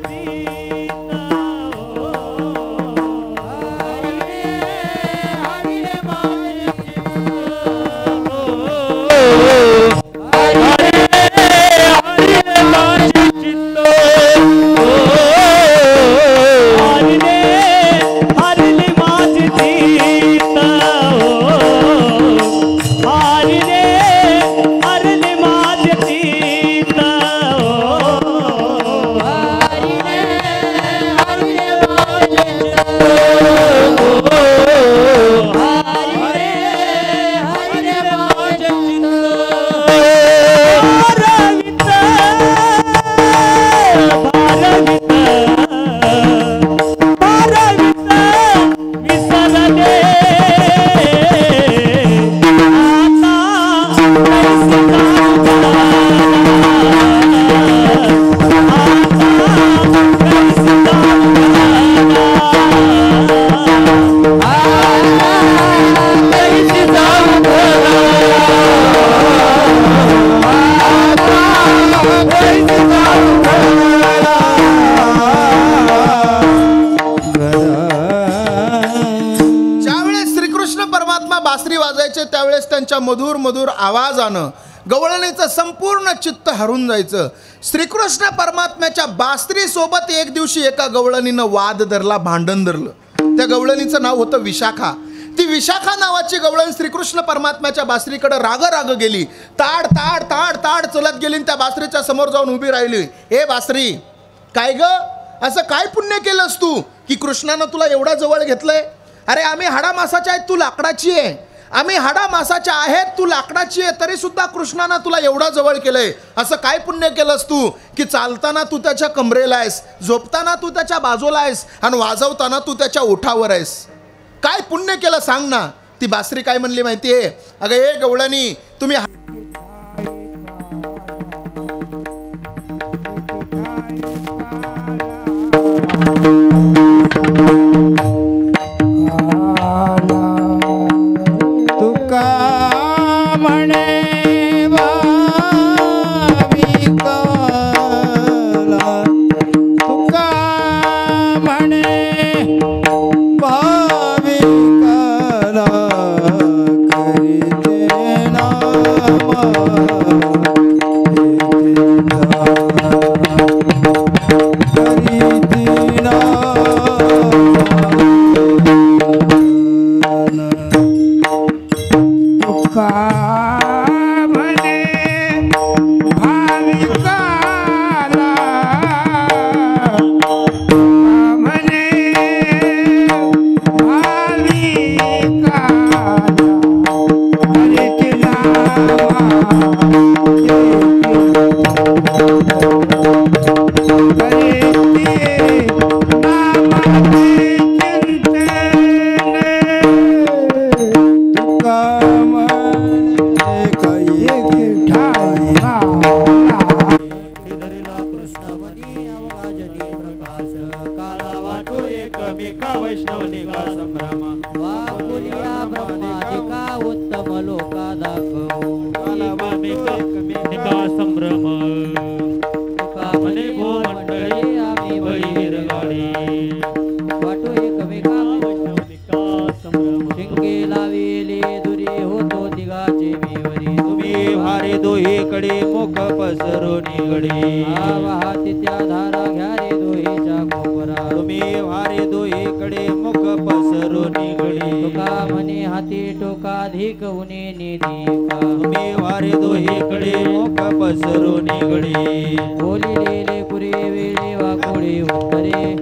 मधुर मधुर आवाजानं गवळणीचं संपूर्ण चित्त हरून जायचं. श्रीकृष्ण परमात्म्याच्या बासरी सोबत एक दिवशी एका गवळणीनं वाद धरला, भांडण धरलं. त्या गवळणीचं नाव होतं विशाखा. ती विशाखा नावाची गवळण श्रीकृष्ण परमात्म्याच्या बासरीकडे राग गेली. ताड ताड ताड ताड चलत गेली, त्या बासरीच्या समोर जाऊन उभी राहिली. ए बासरी, काय ग, असं काय पुण्य केलंस तू की कृष्णानं तुला एवढा जवळ घेतलंय? अरे आम्ही हाडा मासाच्या आहेत, तू लाकडाची आहे. आम्ही हाडा मासाच्या आहेत, तू लाकडाची आहे, तरी सुद्धा कृष्णानं तुला एवढा जवळ केलंय. असं काय पुण्य केलंस तू की चालताना तू त्याच्या कमरेला आहेस, झोपताना तू त्याच्या बाजूला आहेस आणि वाजवताना तू त्याच्या ओठावर आहेस? काय पुण्य केलं सांग ना. ती बासरी काय म्हणली माहितीये? अगं ए गवळणी, तुम्ही बोलिलेले पुरे वेळे वाकोडे उत्तरे